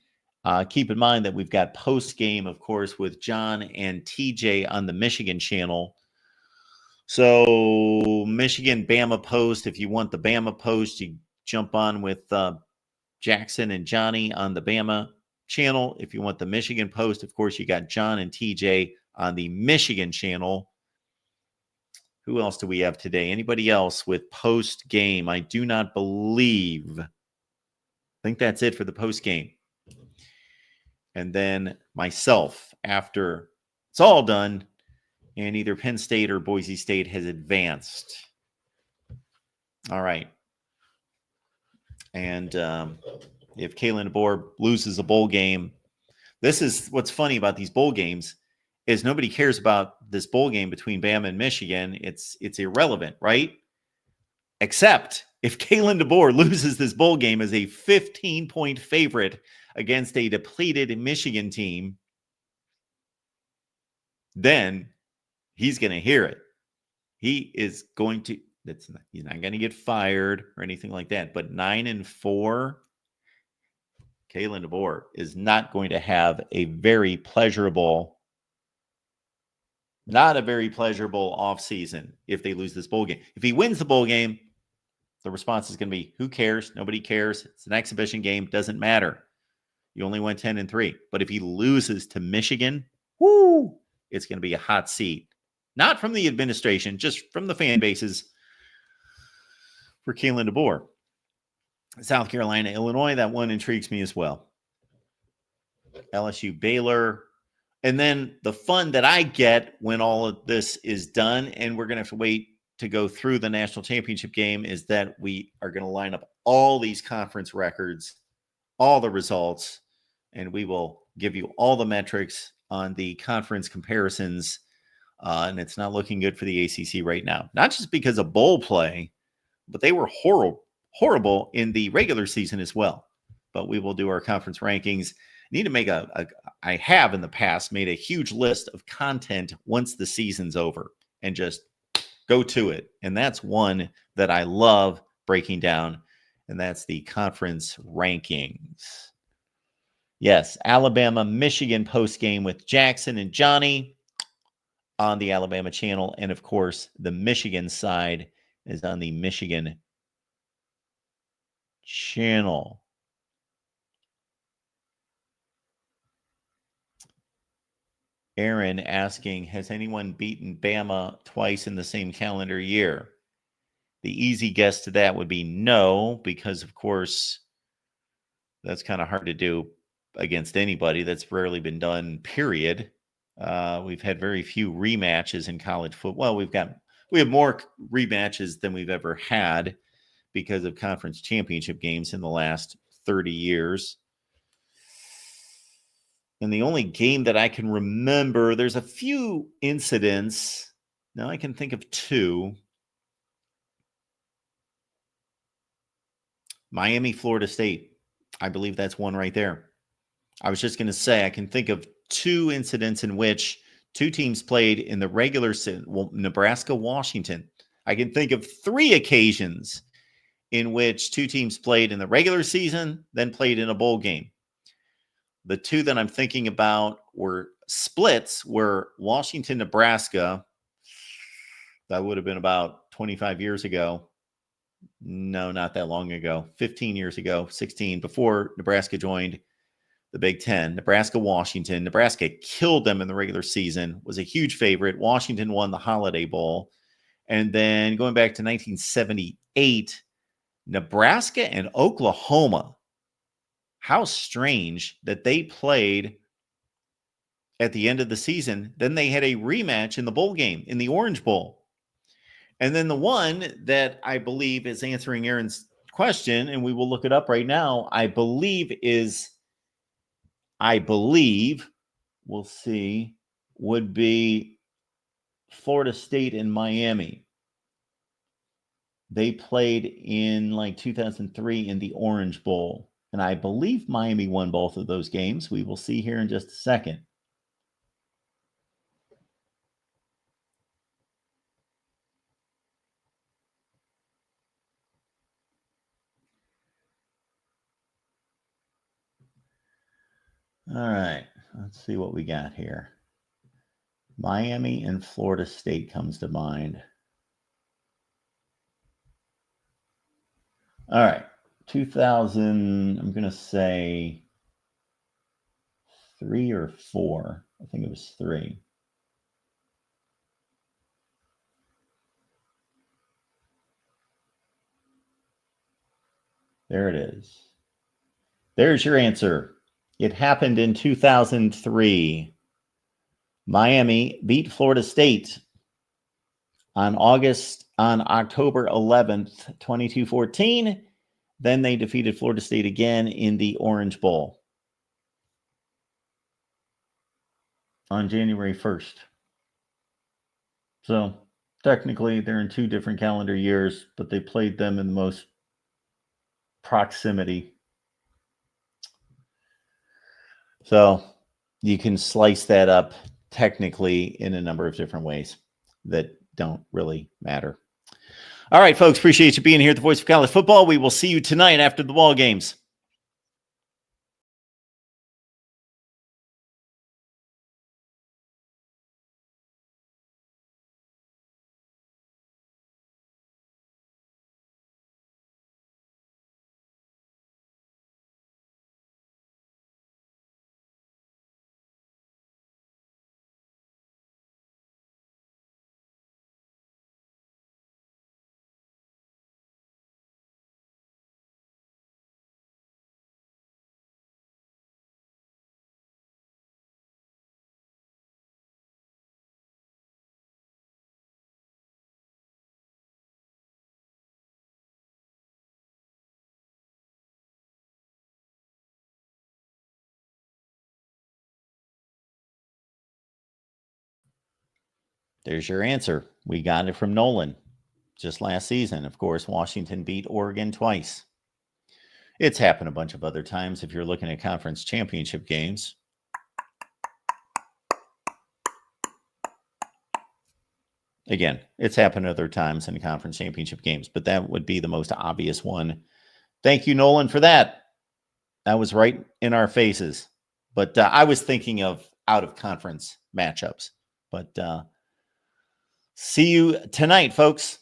Keep in mind that we've got post-game, of course, with John and TJ on the Michigan channel. So Michigan, Bama post. If you want the Bama post, you jump on with Jackson and Johnny on the Bama channel. If you want the Michigan post, of course, you got John and TJ on the Michigan channel. Who else do we have today? Anybody else with post game? I do not believe. I think that's it for the post game. And then myself after it's all done, and either Penn State or Boise State has advanced. All right. And if Kalen DeBoer loses a bowl game, this is what's funny about these bowl games is nobody cares about this bowl game between Bama and Michigan. It's irrelevant, right? Except if Kalen DeBoer loses this bowl game as a 15-point favorite against a depleted Michigan team, then he's going to hear it. He is going to, he's not going to get fired or anything like that. But 9-4, Kalen DeBoer is not going to have a very pleasurable, not a very pleasurable offseason if they lose this bowl game. If he wins the bowl game, the response is going to be, who cares? Nobody cares. It's an exhibition game. Doesn't matter. You only went 10-3. But if he loses to Michigan, whoo, it's going to be a hot seat. Not from the administration, just from the fan bases for Kalen DeBoer. South Carolina, Illinois, that one intrigues me as well. LSU, Baylor. And then the fun that I get when all of this is done, and we're going to have to wait to go through the national championship game, is that we are going to line up all these conference records, all the results, and we will give you all the metrics on the conference comparisons. And it's not looking good for the ACC right now. Not just because of bowl play, but they were horrible in the regular season as well. But we will do our conference rankings. Need to make I have in the past made a huge list of content once the season's over and just go to it. And that's one that I love breaking down, and that's the conference rankings. Yes, Alabama, Michigan post game with Jackson and Johnny on the Alabama channel. And of course, the Michigan side is on the Michigan channel. Aaron asking, has anyone beaten Bama twice in the same calendar year? The easy guess to that would be no, because of course, that's kind of hard to do against anybody. That's rarely been done, period. We've had very few rematches in college football. Well, we have more rematches than we've ever had because of conference championship games in the last 30 years. And the only game that I can remember, there's a few incidents. Now I can think of two. Miami, Florida State. I believe that's one right there. I was just going to say, I can think of two incidents in which two teams played in the regular season. Well, Nebraska, Washington. I can think of three occasions in which two teams played in the regular season, then played in a bowl game. The two that I'm thinking about were splits, were Washington, Nebraska. That would have been about 25 years ago. No, not that long ago. 15 years ago, 16, before Nebraska joined the Big Ten. Nebraska, Washington. Nebraska killed them in the regular season, was a huge favorite. Washington won the Holiday Bowl. And then going back to 1978, Nebraska and Oklahoma. How strange that they played at the end of the season. Then they had a rematch in the bowl game, in the Orange Bowl. And then the one that I believe is answering Aaron's question, and we will look it up right now, I believe, we'll see, would be Florida State and Miami. They played in like 2003 in the Orange Bowl. And I believe Miami won both of those games. We will see here in just a second. All right, let's see what we got here. Miami and Florida State comes to mind. All right, 2000, I'm going to say 3 or 4. I think it was 3. There it is. There's your answer. It happened in 2003. Miami beat Florida State on October 11th, 22-14. Then they defeated Florida State again in the Orange Bowl on January 1st. So technically they're in 2 different calendar years, but they played them in the most proximity. So you can slice that up technically in a number of different ways that don't really matter. All right, folks, appreciate you being here at the Voice of College Football. We will see you tonight after the ball games. There's your answer. We got it from Nolan just last season. Of course, Washington beat Oregon twice. It's happened a bunch of other times if you're looking at conference championship games. Again, it's happened other times in conference championship games, but that would be the most obvious one. Thank you, Nolan, for that. That was right in our faces. But I was thinking of out-of-conference matchups. But see you tonight, folks.